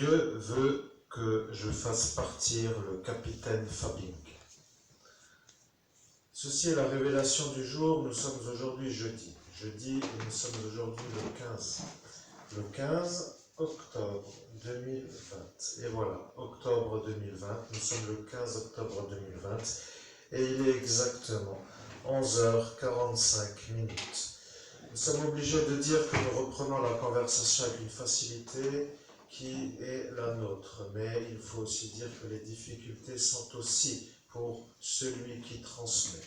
Dieu veut que je fasse partir le capitaine Fabing. Ceci est la révélation du jour. Nous sommes aujourd'hui jeudi. Jeudi, et nous sommes aujourd'hui le 15. Le 15 octobre 2020. Et voilà, octobre 2020. Nous sommes le 15 octobre 2020. Et il est exactement 11h45 minutes. Nous sommes obligés de dire que nous reprenons la conversation avec une facilité qui est la nôtre. Mais il faut aussi dire que les difficultés sont aussi pour celui qui transmet.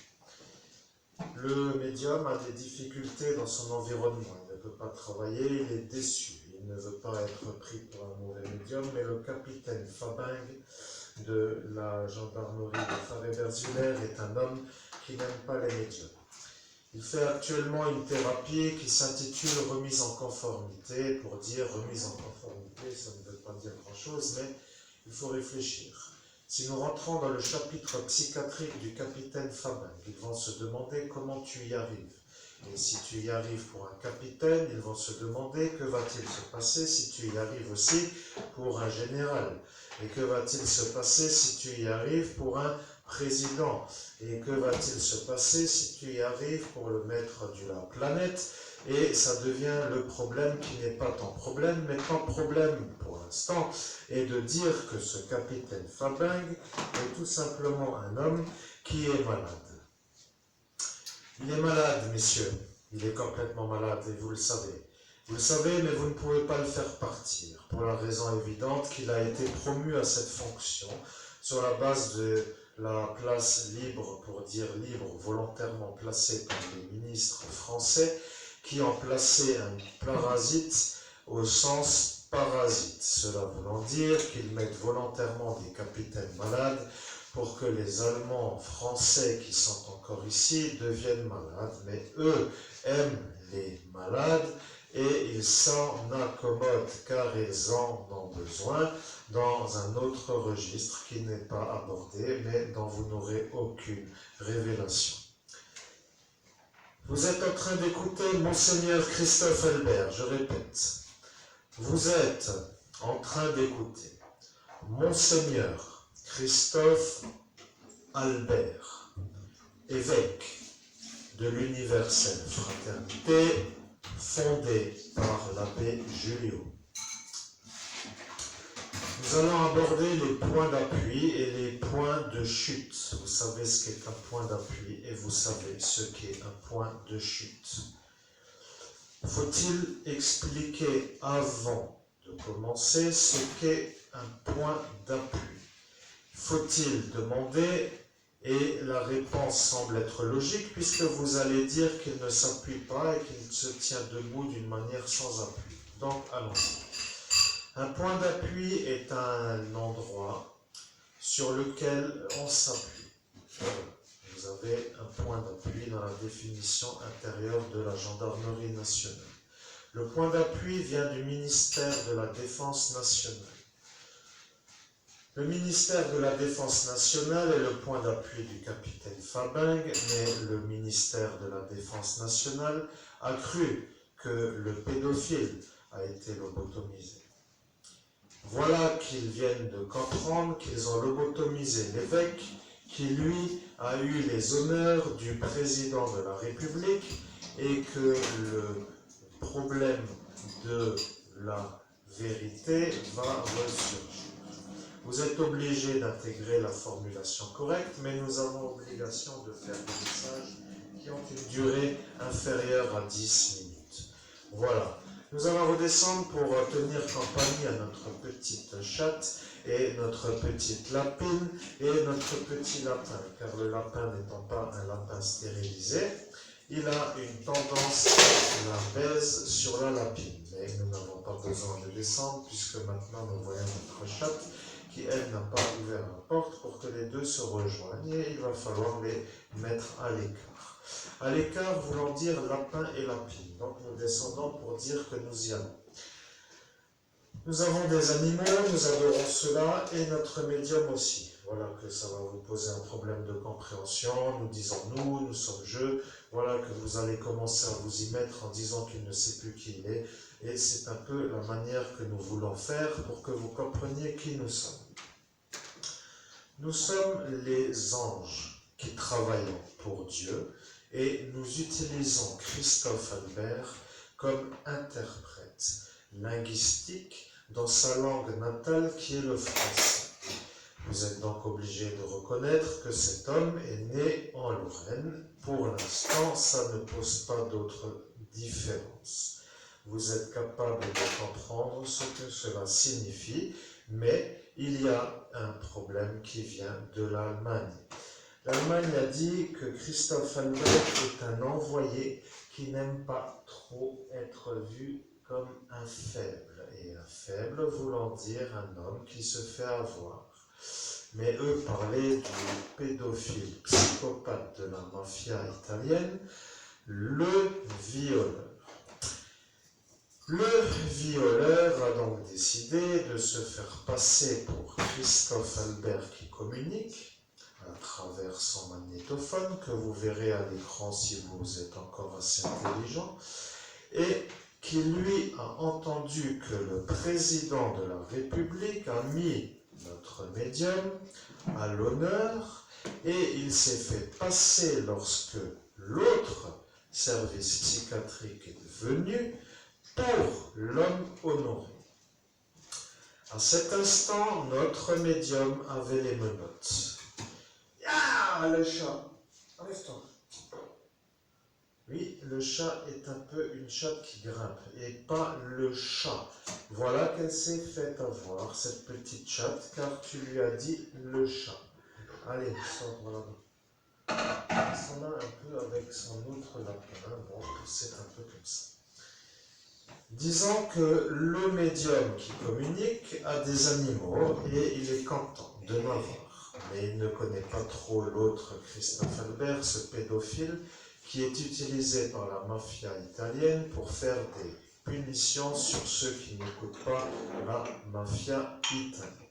Le médium a des difficultés dans son environnement. Il ne peut pas travailler, il est déçu. Il ne veut pas être pris pour un mauvais médium, mais le capitaine Fabing de la gendarmerie de Faré-Berzulaire est un homme qui n'aime pas les médiums. Il fait actuellement une thérapie qui s'intitule remise en conformité. Pour dire remise en conformité, ça ne veut pas dire grand-chose, mais il faut réfléchir. Si nous rentrons dans le chapitre psychiatrique du capitaine Fabing, ils vont se demander comment tu y arrives. Et si tu y arrives pour un capitaine, ils vont se demander que va-t-il se passer si tu y arrives aussi pour un général. Et que va-t-il se passer si tu y arrives pour un président? Et que va-t-il se passer si tu y arrives pour le maître de la planète? Et ça devient le problème qui n'est pas ton problème, mais ton problème pour l'instant est de dire que ce capitaine Fabing est tout simplement un homme qui est malade. Il est malade, messieurs. Il est complètement malade et vous le savez. Vous le savez, mais vous ne pouvez pas le faire partir pour la raison évidente qu'il a été promu à cette fonction sur la base de la place libre, pour dire libre, volontairement placée par les ministres français qui ont placé un parasite au sens parasite. Cela voulant dire qu'ils mettent volontairement des capitaines malades pour que les Allemands français qui sont encore ici deviennent malades, mais eux aiment les malades et ils s'en accommodent car ils en ont besoin dans un autre registre qui n'est pas abordé, mais dont vous n'aurez aucune révélation. Vous êtes en train d'écouter Monseigneur Christophe Albert, je répète. Vous êtes en train d'écouter Monseigneur Christophe Albert, évêque de l'Universelle Fraternité, fondée par l'abbé Julio. Nous allons aborder les points d'appui et les points de chute. Vous savez ce qu'est un point d'appui et vous savez ce qu'est un point de chute. Faut-il expliquer avant de commencer ce qu'est un point d'appui? Faut-il demander? Et la réponse semble être logique puisque vous allez dire qu'il ne s'appuie pas et qu'il se tient debout d'une manière sans appui. Donc allons-y. Un point d'appui est un endroit sur lequel on s'appuie. Vous avez un point d'appui dans la définition intérieure de la gendarmerie nationale. Le point d'appui vient du ministère de la Défense nationale. Le ministère de la Défense nationale est le point d'appui du capitaine Fabing, mais le ministère de la Défense nationale a cru que le pédophile a été lobotomisé. Voilà qu'ils viennent de comprendre qu'ils ont lobotomisé l'évêque qui, lui, a eu les honneurs du président de la République et que le problème de la vérité va ressurgir. Vous êtes obligés d'intégrer la formulation correcte, mais nous avons obligation de faire des messages qui ont une durée inférieure à 10 minutes. Voilà. Nous allons redescendre pour tenir compagnie à notre petite chatte et notre petite lapine et notre petit lapin, car le lapin n'étant pas un lapin stérilisé, il a une tendance à la baise sur la lapine. Mais nous n'avons pas besoin de descendre puisque maintenant nous voyons notre chatte qui, elle, n'a pas ouvert la porte pour que les deux se rejoignent et il va falloir les mettre à l'écart. À l'écart voulant dire lapin et lapine. Donc nous descendons pour dire que nous y allons. Nous avons des animaux, nous adorons cela et notre médium aussi. Voilà que ça va vous poser un problème de compréhension. Nous disons nous sommes je. Voilà que vous allez commencer à vous y mettre en disant qu'il ne sait plus qui il est Et c'est un peu la manière que nous voulons faire pour que vous compreniez qui nous sommes. Nous sommes les anges qui travaillons pour Dieu et nous utilisons Christophe Albert comme interprète linguistique dans sa langue natale qui est le français. Vous êtes donc obligé de reconnaître que cet homme est né en Lorraine. Pour l'instant, ça ne pose pas d'autre différence. Vous êtes capable de comprendre ce que cela signifie, mais il y a un problème qui vient de l'Allemagne. L'Allemagne a dit que Christophe Albert est un envoyé qui n'aime pas trop être vu comme un faible. Et un faible voulant dire un homme qui se fait avoir. Mais eux parlaient du pédophile psychopathe de la mafia italienne, le violeur. Le violeur a donc décidé de se faire passer pour Christophe Albert qui communique à travers son magnétophone, que vous verrez à l'écran si vous êtes encore assez intelligent, et qui lui a entendu que le président de la République a mis notre médium à l'honneur et il s'est fait passer lorsque l'autre service psychiatrique est venu pour l'homme honoré. À cet instant, notre médium avait les menottes. Ah, le chat, arrête-toi. Oui, le chat est un peu une chatte qui grimpe et pas le chat. Voilà qu'elle s'est fait avoir, cette petite chatte, car tu lui as dit le chat. Allez, sors, voilà. Elle s'en a un peu avec son autre lapin. Bon, c'est un peu comme ça. Disons que le médium qui communique a des animaux et il est content de m'avoir. Mais il ne connaît pas trop l'autre Christophe Albert, ce pédophile, qui est utilisé par la mafia italienne pour faire des punitions sur ceux qui n'écoutent pas la mafia italienne.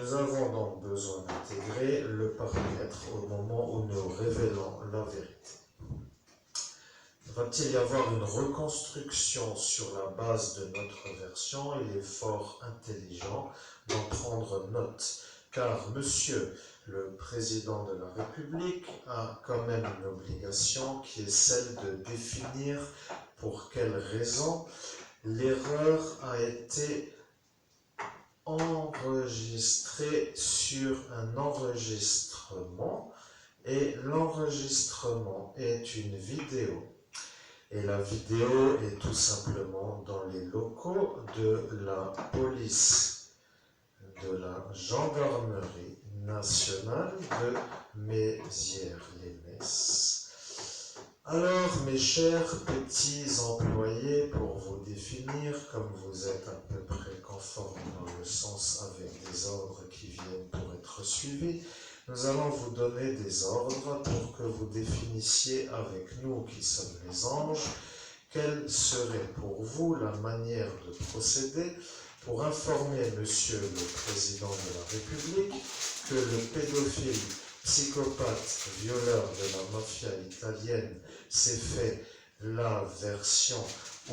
Nous avons donc besoin d'intégrer le paramètre au moment où nous révélons la vérité. Va-t-il y avoir une reconstruction sur la base de notre version? Il est fort intelligent d'en prendre note, car monsieur le président de la République a quand même une obligation qui est celle de définir pour quelle raison l'erreur a été enregistrée sur un enregistrement et l'enregistrement est une vidéo. Et la vidéo est tout simplement dans les locaux de la police, de la gendarmerie nationale de Mézières-les-Messes. Alors, mes chers petits employés, pour vous définir, comme vous êtes à peu près conformes dans le sens avec des ordres qui viennent pour être suivis, nous allons vous donner des ordres pour que vous définissiez avec nous qui sommes les anges, quelle serait pour vous la manière de procéder pour informer monsieur le président de la République que le pédophile, psychopathe, violeur de la mafia italienne s'est fait la version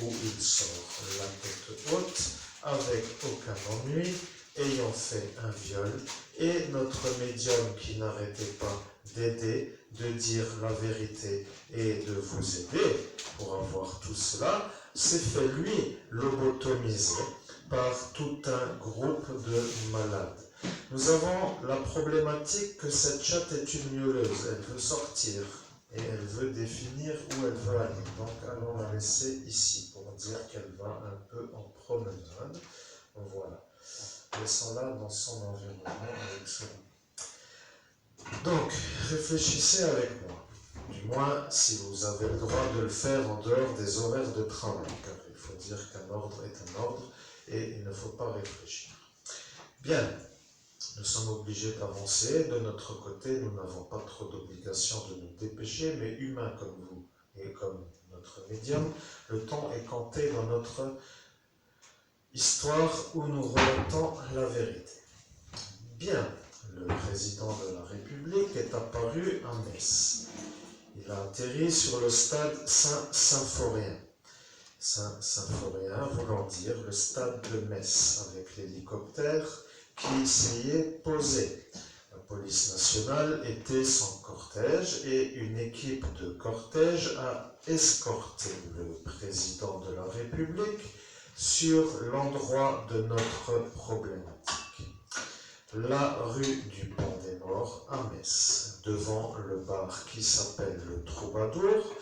où il sort la tête haute avec aucun ennui, ayant fait un viol, et notre médium qui n'arrêtait pas d'aider, de dire la vérité et de vous aider pour avoir tout cela, s'est fait lui lobotomiser par tout un groupe de malades. Nous avons la problématique que cette chatte est une miauleuse, elle veut sortir et elle veut définir où elle veut aller. Donc allons la laisser ici pour dire qu'elle va un peu en promenade. Voilà. Laissons-la dans son environnement avec cela. Donc, réfléchissez avec moi. Du moins, si vous avez le droit de le faire en dehors des horaires de travail, car il faut dire qu'un ordre est un ordre et il ne faut pas réfléchir. Bien, nous sommes obligés d'avancer. De notre côté, nous n'avons pas trop d'obligation de nous dépêcher, mais humains comme vous et comme notre médium, le temps est compté dans notre histoire où nous relatons la vérité. Bien, le président de la République est apparu à Metz. Il a atterri sur le stade Saint-Symphorien. Saint-Symphorien, voulant dire le stade de Metz, avec l'hélicoptère qui s'y est posé. La police nationale était son cortège et une équipe de cortège a escorté le président de la République sur l'endroit de notre problématique. La rue du Pont des Morts à Metz, devant le bar qui s'appelle le Troubadour,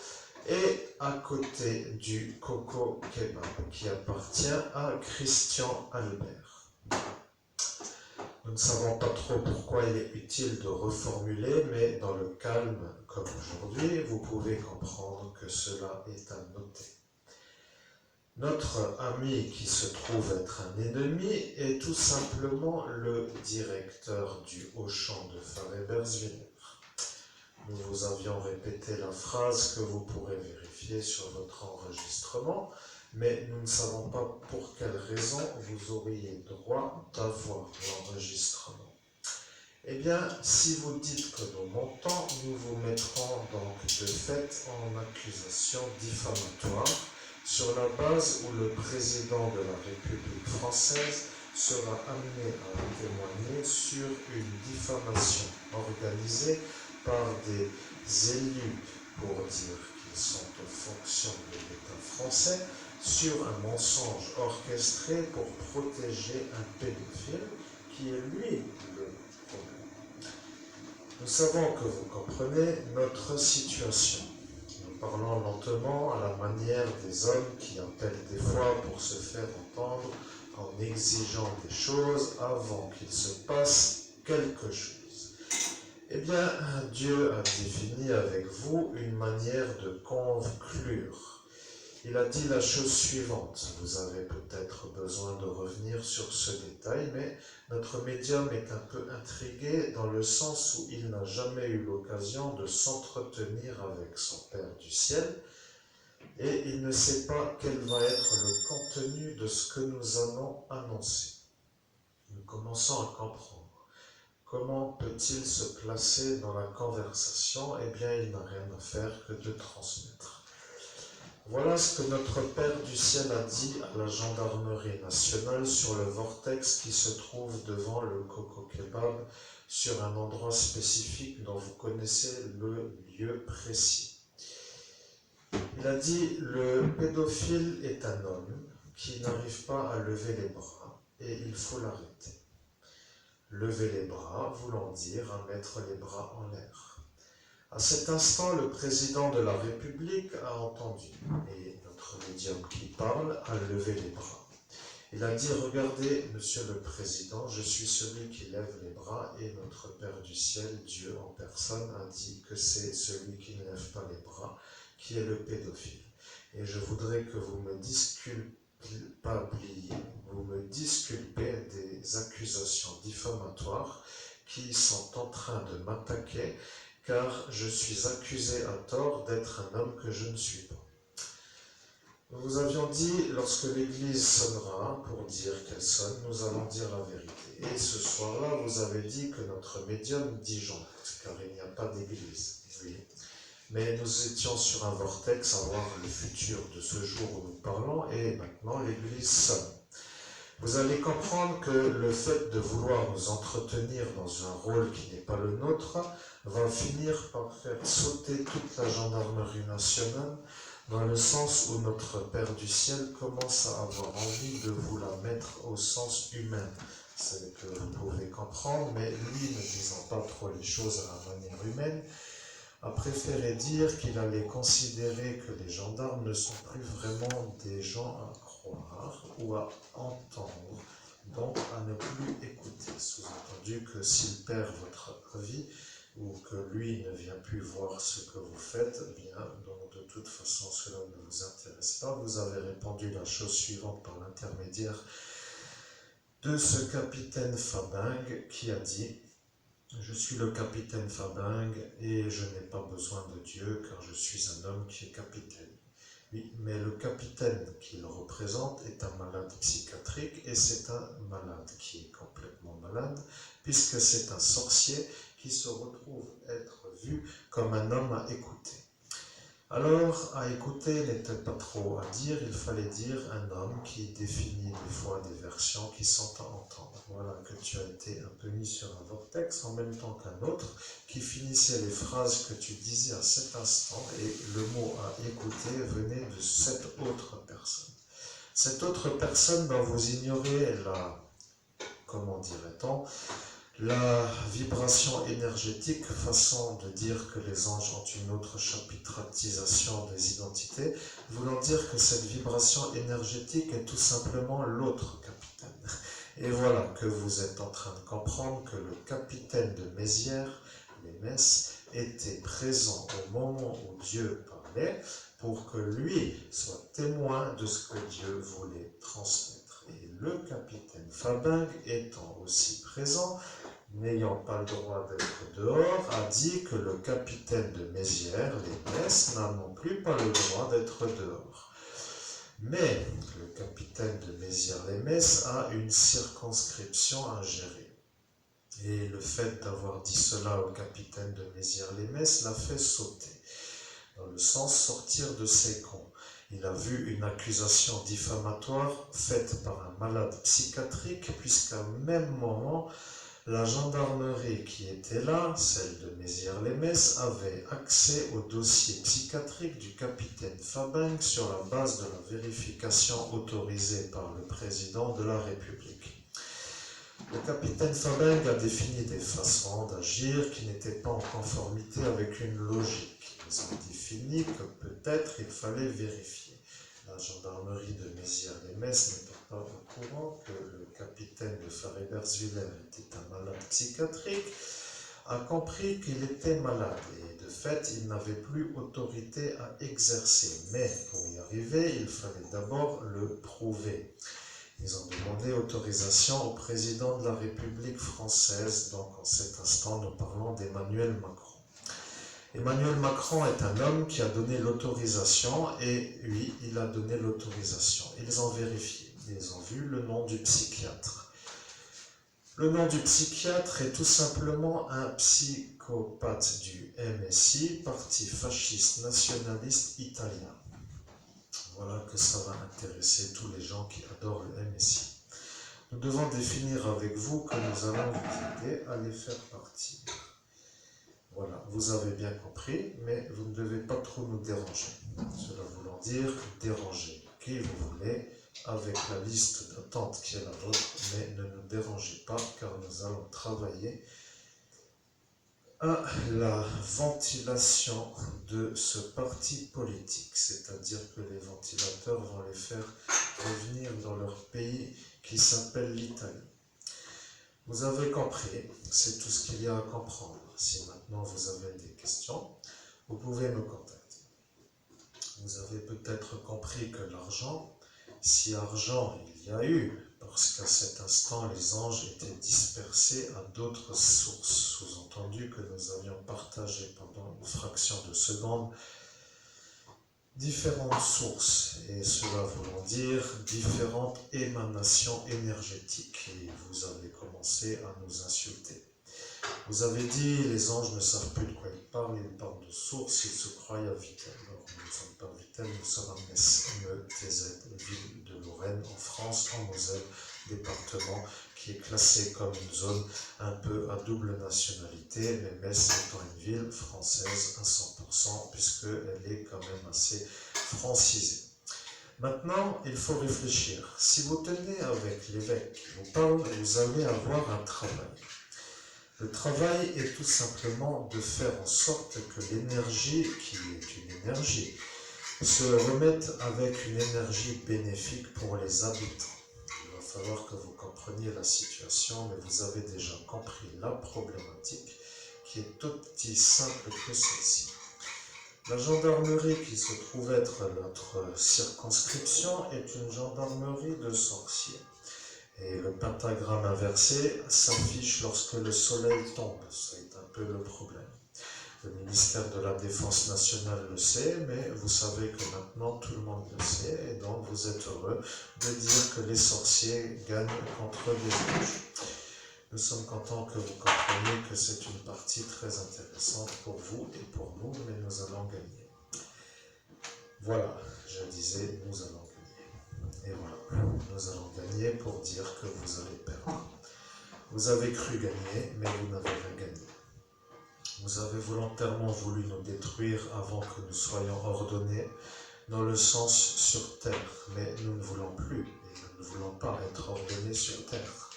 et à côté du Coco Kebab qui appartient à Christian Albert. Nous ne savons pas trop pourquoi il est utile de reformuler, mais dans le calme comme aujourd'hui, vous pouvez comprendre que cela est à noter. Notre ami qui se trouve être un ennemi est tout simplement le directeur du Auchan de Faré-Bersviller. Nous vous avions répété la phrase que vous pourrez vérifier sur votre enregistrement, mais nous ne savons pas pour quelle raison vous auriez droit d'avoir l'enregistrement. Eh bien, si vous dites que nous mentons, nous vous mettrons donc de fait en accusation diffamatoire sur la base où le président de la République française sera amené à témoigner sur une diffamation organisée par des élus pour dire qu'ils sont aux fonctions de l'État français sur un mensonge orchestré pour protéger un pédophile qui est lui le problème. Nous savons que vous comprenez notre situation. Nous parlons lentement à la manière des hommes qui appellent des fois pour se faire entendre en exigeant des choses avant qu'il se passe quelque chose. Eh bien, Dieu a défini avec vous une manière de conclure. Il a dit la chose suivante. Vous avez peut-être besoin de revenir sur ce détail, mais notre médium est un peu intrigué dans le sens où il n'a jamais eu l'occasion de s'entretenir avec son Père du ciel et il ne sait pas quel va être le contenu de ce que nous allons annoncer. Nous commençons à comprendre. Comment peut-il se placer dans la conversation? Eh bien, il n'a rien à faire que de transmettre. Voilà ce que notre Père du ciel a dit à la gendarmerie nationale sur le vortex qui se trouve devant le Coco Kebab, sur un endroit spécifique dont vous connaissez le lieu précis. Il a dit, le pédophile est un homme qui n'arrive pas à lever les bras et il faut l'arrêter. Lever les bras, voulant dire à mettre les bras en l'air. À cet instant, le président de la République a entendu, et notre médium qui parle a levé les bras. Il a dit, regardez, monsieur le président, je suis celui qui lève les bras, et notre Père du ciel, Dieu en personne, a dit que c'est celui qui ne lève pas les bras, qui est le pédophile. Et je voudrais que vous me disculpez des accusations diffamatoires qui sont en train de m'attaquer, car je suis accusé à tort d'être un homme que je ne suis pas. Nous vous avions dit, lorsque l'église sonnera, pour dire qu'elle sonne, nous allons dire la vérité. Et ce soir-là, vous avez dit que notre médium disjoncte, car il n'y a pas d'église. Oui. Mais nous étions sur un vortex à voir le futur de ce jour où nous parlons, et maintenant l'église sonne. Vous allez comprendre que le fait de vouloir nous entretenir dans un rôle qui n'est pas le nôtre va finir par faire sauter toute la gendarmerie nationale, dans le sens où notre Père du ciel commence à avoir envie de vous la mettre au sens humain. C'est ce que vous pouvez comprendre, mais lui, ne disant pas trop les choses à la manière humaine, a préféré dire qu'il allait considérer que les gendarmes ne sont plus vraiment des gens à croire ou à entendre, donc à ne plus écouter. Sous-entendu que s'il perd votre avis ou que lui ne vient plus voir ce que vous faites, eh bien, donc de toute façon cela ne vous intéresse pas. Vous avez répondu la chose suivante par l'intermédiaire de ce capitaine Fabingue qui a dit: je suis le capitaine Fabingue et je n'ai pas besoin de Dieu car je suis un homme qui est capitaine. Oui, mais le capitaine qu'il représente est un malade psychiatrique et c'est un malade qui est complètement malade puisque c'est un sorcier qui se retrouve être vu comme un homme à écouter. Alors, à écouter n'était pas trop à dire, il fallait dire un homme qui définit des fois des versions qui sont à entendre. Voilà que tu as été un peu mis sur un vortex en même temps qu'un autre qui finissait les phrases que tu disais à cet instant et le mot à écouter venait de cette autre personne. Cette autre personne dont vous ignorez la, comment dirait-on, la vibration énergétique, façon de dire que les anges ont une autre chapitratisation des identités, voulant dire que cette vibration énergétique est tout simplement l'autre capitaine. Et voilà que vous êtes en train de comprendre que le capitaine de Mézières, les messes, était présent au moment où Dieu parlait pour que lui soit témoin de ce que Dieu voulait transmettre. Et le capitaine Fabing étant aussi présent, n'ayant pas le droit d'être dehors, a dit que le capitaine de Mézières, les messes, n'a non plus pas le droit d'être dehors. Mais le capitaine de Mézières-les-Messes a une circonscription à gérer. Et le fait d'avoir dit cela au capitaine de Mézières-les-Messes l'a fait sauter, dans le sens sortir de ses gonds. Il a vu une accusation diffamatoire faite par un malade psychiatrique, puisqu'à même moment, la gendarmerie qui était là, celle de Mézières-les-Messes, avait accès au dossier psychiatrique du capitaine Fabing sur la base de la vérification autorisée par le président de la République. Le capitaine Fabing a défini des façons d'agir qui n'étaient pas en conformité avec une logique. Ils ont défini que peut-être il fallait vérifier. La gendarmerie de Mézières-les-Messes n'était pas au courant que le capitaine de Faribergswiller était un malade psychiatrique, a compris qu'il était malade et de fait il n'avait plus autorité à exercer. Mais pour y arriver, il fallait d'abord le prouver. Ils ont demandé autorisation au président de la République française, donc en cet instant nous parlons d'Emmanuel Macron. Emmanuel Macron est un homme qui a donné l'autorisation et oui, il a donné l'autorisation. Ils ont vérifié, ils ont vu le nom du psychiatre. Le nom du psychiatre est tout simplement un psychopathe du MSI, parti fasciste nationaliste italien. Voilà que ça va intéresser tous les gens qui adorent le MSI. Nous devons définir avec vous que nous allons vous aider à les faire partir. Voilà, vous avez bien compris, mais vous ne devez pas trop nous déranger. Cela voulant dire déranger qui vous voulez avec la liste d'attente qui est la vôtre, mais ne nous dérangez pas car nous allons travailler à la ventilation de ce parti politique, c'est-à-dire que les ventilateurs vont les faire revenir dans leur pays qui s'appelle l'Italie. Vous avez compris, c'est tout ce qu'il y a à comprendre. Si maintenant vous avez des questions, vous pouvez me contacter. Vous avez peut-être compris que l'argent, si argent il y a eu, parce qu'à cet instant les anges étaient dispersés à d'autres sources, sous-entendu que nous avions partagé pendant une fraction de seconde différentes sources, et cela voulant dire différentes émanations énergétiques, et vous avez commencé à nous insulter. Vous avez dit, les anges ne savent plus de quoi ils parlent de sources, ils se croient à Vittel. Alors, nous ne sommes pas à Vittel, nous sommes à Metz, ville de Lorraine, en France, en Moselle, département qui est classé comme une zone un peu à double nationalité, mais Metz étant une ville française à 100%, puisqu'elle est quand même assez francisée. Maintenant, il faut réfléchir. Si vous tenez avec l'évêque qui vous parle, vous allez avoir un travail. Le travail est tout simplement de faire en sorte que l'énergie, qui est une énergie, se remette avec une énergie bénéfique pour les habitants. Il va falloir que vous compreniez la situation, mais vous avez déjà compris la problématique qui est aussi simple que celle-ci. La gendarmerie qui se trouve être notre circonscription est une gendarmerie de sorciers. Et le pentagramme inversé s'affiche lorsque le soleil tombe. C'est un peu le problème. Le ministère de la Défense nationale le sait, mais vous savez que maintenant tout le monde le sait, et donc vous êtes heureux de dire que les sorciers gagnent contre les anges. Nous sommes contents que vous compreniez que c'est une partie très intéressante pour vous et pour nous, mais nous allons gagner. Voilà, je disais, nous allons gagner. Et voilà, nous allons gagner pour dire que vous allez perdre. Vous avez cru gagner, mais vous n'avez rien gagné. Vous avez volontairement voulu nous détruire avant que nous soyons ordonnés dans le sens sur terre, mais nous ne voulons plus, et nous ne voulons pas être ordonnés sur terre.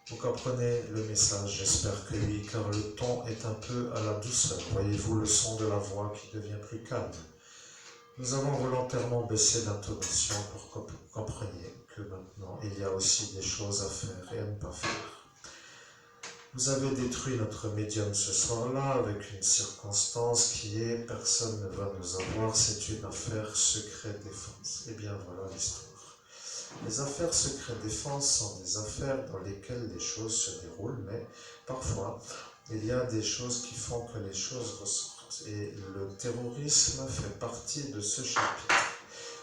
Vous comprenez le message? J'espère que oui, car le ton est un peu à la douceur. Voyez-vous le son de la voix qui devient plus calme. Nous avons volontairement baissé l'intonation pour que vous compreniez que maintenant, il y a aussi des choses à faire et à ne pas faire. Vous avez détruit notre médium ce soir-là avec une circonstance qui est « personne ne va nous avoir, c'est une affaire secret défense ». Eh bien, voilà l'histoire. Les affaires secret défense sont des affaires dans lesquelles les choses se déroulent, mais parfois, il y a des choses qui font que les choses ressortent. Et le terrorisme fait partie de ce chapitre.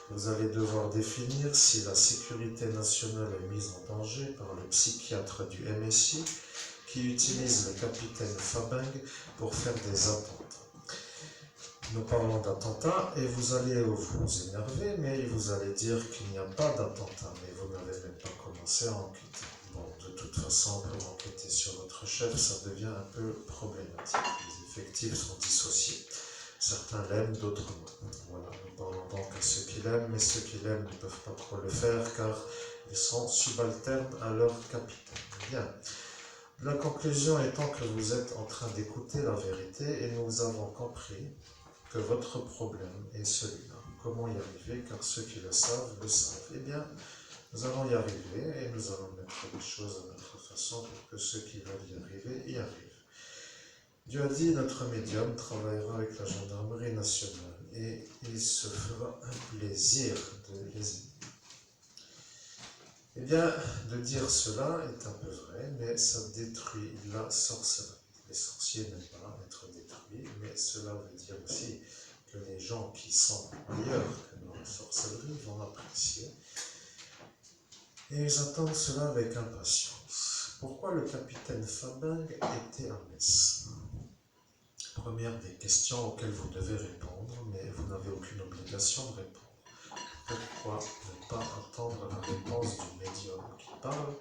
Vous allez devoir définir si la sécurité nationale est mise en danger par le psychiatre du MSI, qui utilise le capitaine Fabing pour faire des attentats. Nous parlons d'attentats et vous allez vous énerver, mais vous allez dire qu'il n'y a pas d'attentat, mais vous n'avez même pas commencé à enquêter. Bon, de toute façon, pour enquêter sur votre chef, ça devient un peu problématique. Les effectifs sont dissociés. Certains l'aiment, d'autres non. Voilà, nous parlons donc à ceux qui l'aiment, mais ceux qui l'aiment ne peuvent pas trop le faire car ils sont subalternes à leur capitaine. Bien. La conclusion étant que vous êtes en train d'écouter la vérité et nous avons compris que votre problème est celui-là. Comment y arriver? Car ceux qui le savent. Eh bien, nous allons y arriver et nous allons mettre les choses à notre façon pour que ceux qui veulent y arriver y arrivent. Dieu a dit, notre médium travaillera avec la gendarmerie nationale et il se fera un plaisir de les aider. Eh bien, de dire cela est un peu vrai, mais ça détruit la sorcellerie. Les sorciers n'aiment pas être détruits, mais cela veut dire aussi que les gens qui sont meilleurs que dans la sorcellerie vont apprécier. Et ils attendent cela avec impatience. Pourquoi le capitaine Fabing était à Metz? Première des questions auxquelles vous devez répondre, mais vous n'avez aucune obligation de répondre. Pourquoi ne pas attendre la réponse du médium qui parle,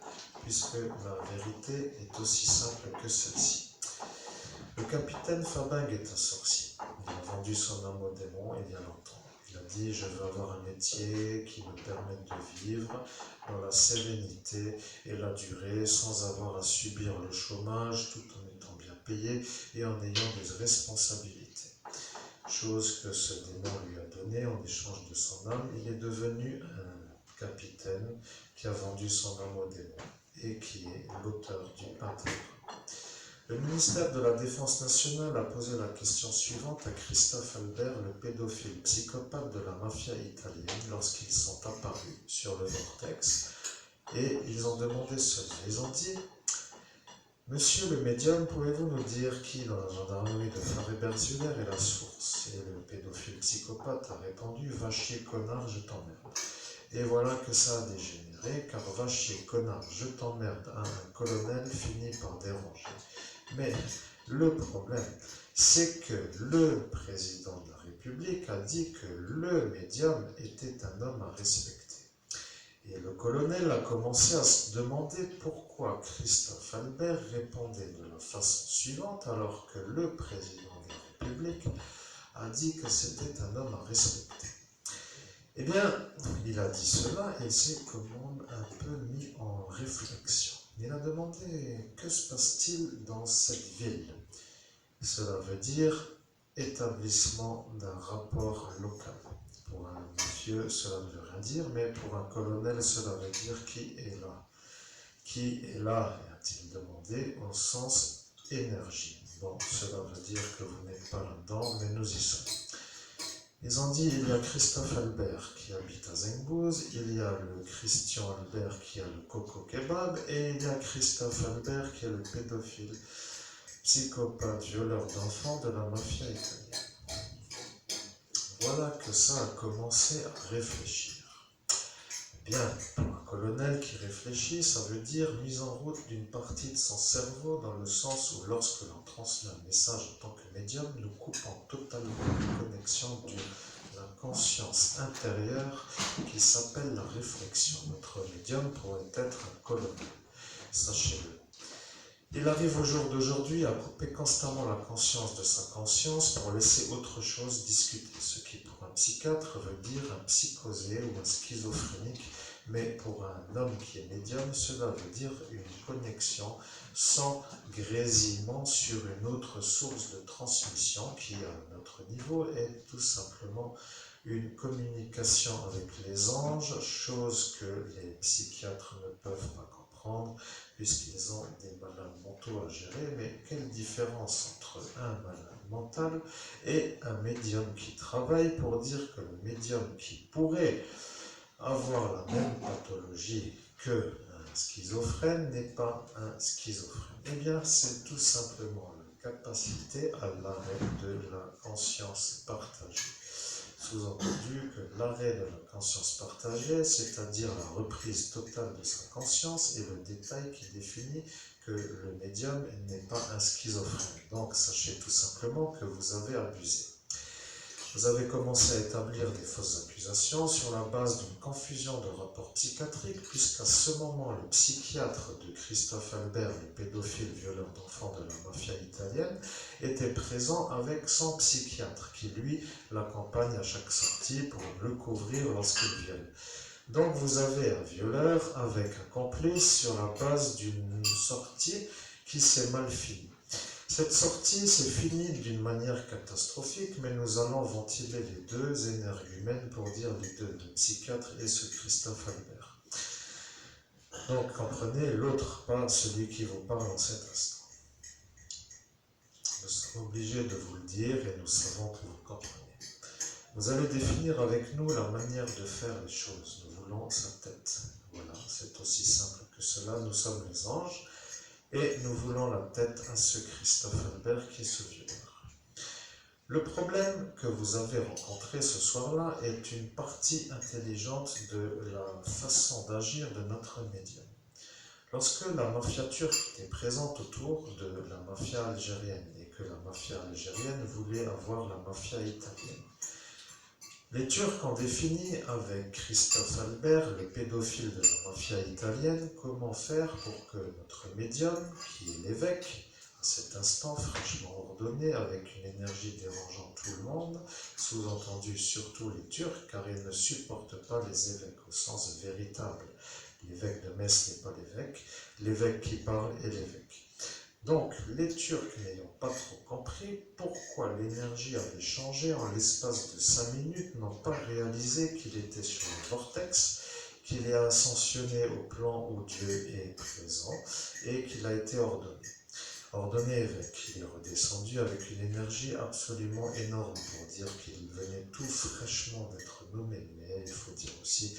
puisque la vérité est aussi simple que celle-ci. Le capitaine Fabing est un sorcier. Il a vendu son âme au démon il y a longtemps. Il a dit « Je veux avoir un métier qui me permette de vivre dans la sérénité et la durée, sans avoir à subir le chômage, tout en étant bien payé et en ayant des responsabilités. » Chose que ce démon lui a donnée en échange de son âme. Il est devenu un capitaine qui a vendu son âme au démon et qui est l'auteur du pentagramme. Le ministère de la Défense nationale a posé la question suivante à Christophe Albert, le pédophile psychopathe de la mafia italienne, lorsqu'ils sont apparus sur le vortex, et ils ont demandé cela. Ils ont dit « Monsieur le médium, pouvez-vous nous dire qui dans la gendarmerie de Faré-Berzulaire est la source ?» Et le pédophile psychopathe a répondu « Va chier, connard, je t'emmerde. » Et voilà que ça a dégénéré, car « Va chier, connard, je t'emmerde » à un colonel finit par déranger. Mais le problème, c'est que le président de la République a dit que le médium était un homme à respecter. Et le colonel a commencé à se demander pourquoi Christophe Albert répondait de la façon suivante alors que le président de la République a dit que c'était un homme à respecter. Eh bien, il a dit cela et c'est comme un peu mis en réflexion. Il a demandé « Que se passe-t-il dans cette ville ?» Cela veut dire établissement d'un rapport local. Pour un mafieux, cela ne veut rien dire, mais pour un colonel, cela veut dire qui est là. Qui est là, a-t-il demandé, au sens énergie. Bon, cela veut dire que vous n'êtes pas là-dedans, mais nous y sommes. Ils ont dit, il y a Christophe Albert qui habite à Zengbouz, il y a le Christian Albert qui a le Coco Kebab, et il y a Christophe Albert qui est le pédophile, psychopathe, violeur d'enfants de la mafia italienne. Voilà que ça a commencé à réfléchir. Bien, pour un colonel qui réfléchit, ça veut dire mise en route d'une partie de son cerveau dans le sens où lorsque l'on transmet un message en tant que médium, nous coupons totalement la connexion de la conscience intérieure qui s'appelle la réflexion. Notre médium pourrait être un colonel, sachez-le. Il arrive au jour d'aujourd'hui à couper constamment la conscience de sa conscience pour laisser autre chose discuter, ce qui pour un psychiatre veut dire un psychosé ou un schizophrénique, mais pour un homme qui est médium, cela veut dire une connexion sans grésillement sur une autre source de transmission qui, à notre niveau, est tout simplement une communication avec les anges, chose que les psychiatres ne peuvent pas comprendre puisqu'ils ont des malades mentaux à gérer. Mais quelle différence entre un malade mental et un médium qui travaille pour dire que le médium qui pourrait avoir la même pathologie que un schizophrène n'est pas un schizophrène? Eh bien, c'est tout simplement la capacité à l'arrêt de la conscience partagée. Sous-entendu que l'arrêt de la conscience partagée, c'est-à-dire la reprise totale de sa conscience, est le détail qui définit que le médium n'est pas un schizophrène. Donc, sachez tout simplement que vous avez abusé. Vous avez commencé à établir des fausses accusations sur la base d'une confusion de rapports psychiatriques, puisqu'à ce moment, le psychiatre de Christophe Albert, le pédophile violeur d'enfants de la mafia italienne, était présent avec son psychiatre, qui lui l'accompagne à chaque sortie pour le couvrir lorsqu'il viole. Donc vous avez un violeur avec un complice sur la base d'une sortie qui s'est mal finie. Cette sortie s'est finie d'une manière catastrophique, mais nous allons ventiler les deux énergumènes pour dire les deux, le psychiatre et ce Christophe Albert. Donc comprenez l'autre, pas celui qui vous parle en cet instant. Nous sommes obligés de vous le dire et nous savons que vous comprenez. Vous allez définir avec nous la manière de faire les choses. Nous voulons sa tête. Voilà, c'est aussi simple que cela. Nous sommes les anges. Et nous voulons la tête à ce Christophe Albert qui est ce violeur. Le problème que vous avez rencontré ce soir-là est une partie intelligente de la façon d'agir de notre médium. Lorsque la mafia turque était présente autour de la mafia algérienne et que la mafia algérienne voulait avoir la mafia italienne, les Turcs ont défini avec Christophe Albert, le pédophile de la mafia italienne, comment faire pour que notre médium, qui est l'évêque, à cet instant fraîchement ordonné, avec une énergie dérangeant tout le monde, sous-entendu surtout les Turcs, car ils ne supportent pas les évêques au sens véritable. L'évêque de Metz n'est pas l'évêque qui parle est l'évêque. Donc, les Turcs n'ayant pas trop compris pourquoi l'énergie avait changé en l'espace de 5 minutes, n'ont pas réalisé qu'il était sur le vortex, qu'il est ascensionné au plan où Dieu est présent et qu'il a été ordonné. Ordonné évêque, il est redescendu avec une énergie absolument énorme pour dire qu'il venait tout fraîchement d'être nommé. Mais il faut dire aussi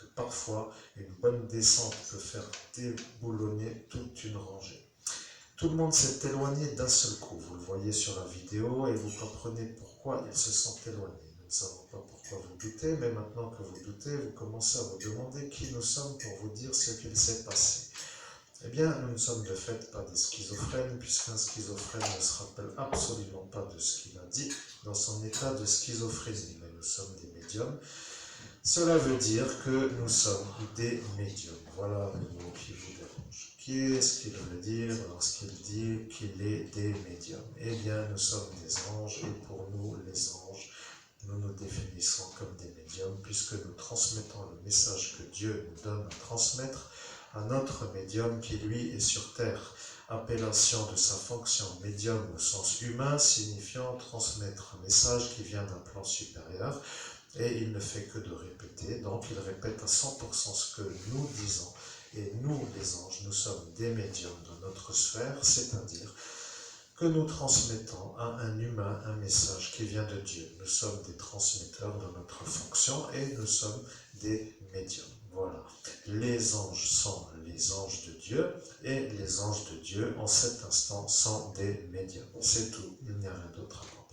que parfois, une bonne descente peut faire déboulonner toute une rangée. Tout le monde s'est éloigné d'un seul coup, vous le voyez sur la vidéo et vous comprenez pourquoi ils se sont éloignés. Nous ne savons pas pourquoi vous doutez, mais maintenant que vous doutez, vous commencez à vous demander qui nous sommes pour vous dire ce qu'il s'est passé. Eh bien, nous ne sommes de fait pas des schizophrènes, puisqu'un schizophrène ne se rappelle absolument pas de ce qu'il a dit dans son état de schizophrénie, mais nous sommes des médiums. Cela veut dire que nous sommes des médiums. Voilà le mot qui vous dérange. Qu'est-ce qu'il veut dire lorsqu'il dit qu'il est des médiums? Eh bien, nous sommes des anges et pour nous, les anges, nous nous définissons comme des médiums puisque nous transmettons le message que Dieu nous donne à transmettre à notre médium qui, lui, est sur terre. Appellation de sa fonction médium au sens humain signifiant transmettre un message qui vient d'un plan supérieur. Et il ne fait que de répéter, donc il répète à 100% ce que nous disons. Et nous, les anges, nous sommes des médiums dans notre sphère, c'est-à-dire que nous transmettons à un humain un message qui vient de Dieu. Nous sommes des transmetteurs dans notre fonction et nous sommes des médiums. Voilà. Les anges sont les anges de Dieu et les anges de Dieu, en cet instant, sont des médiums. C'est tout, il n'y a rien d'autre à comprendre.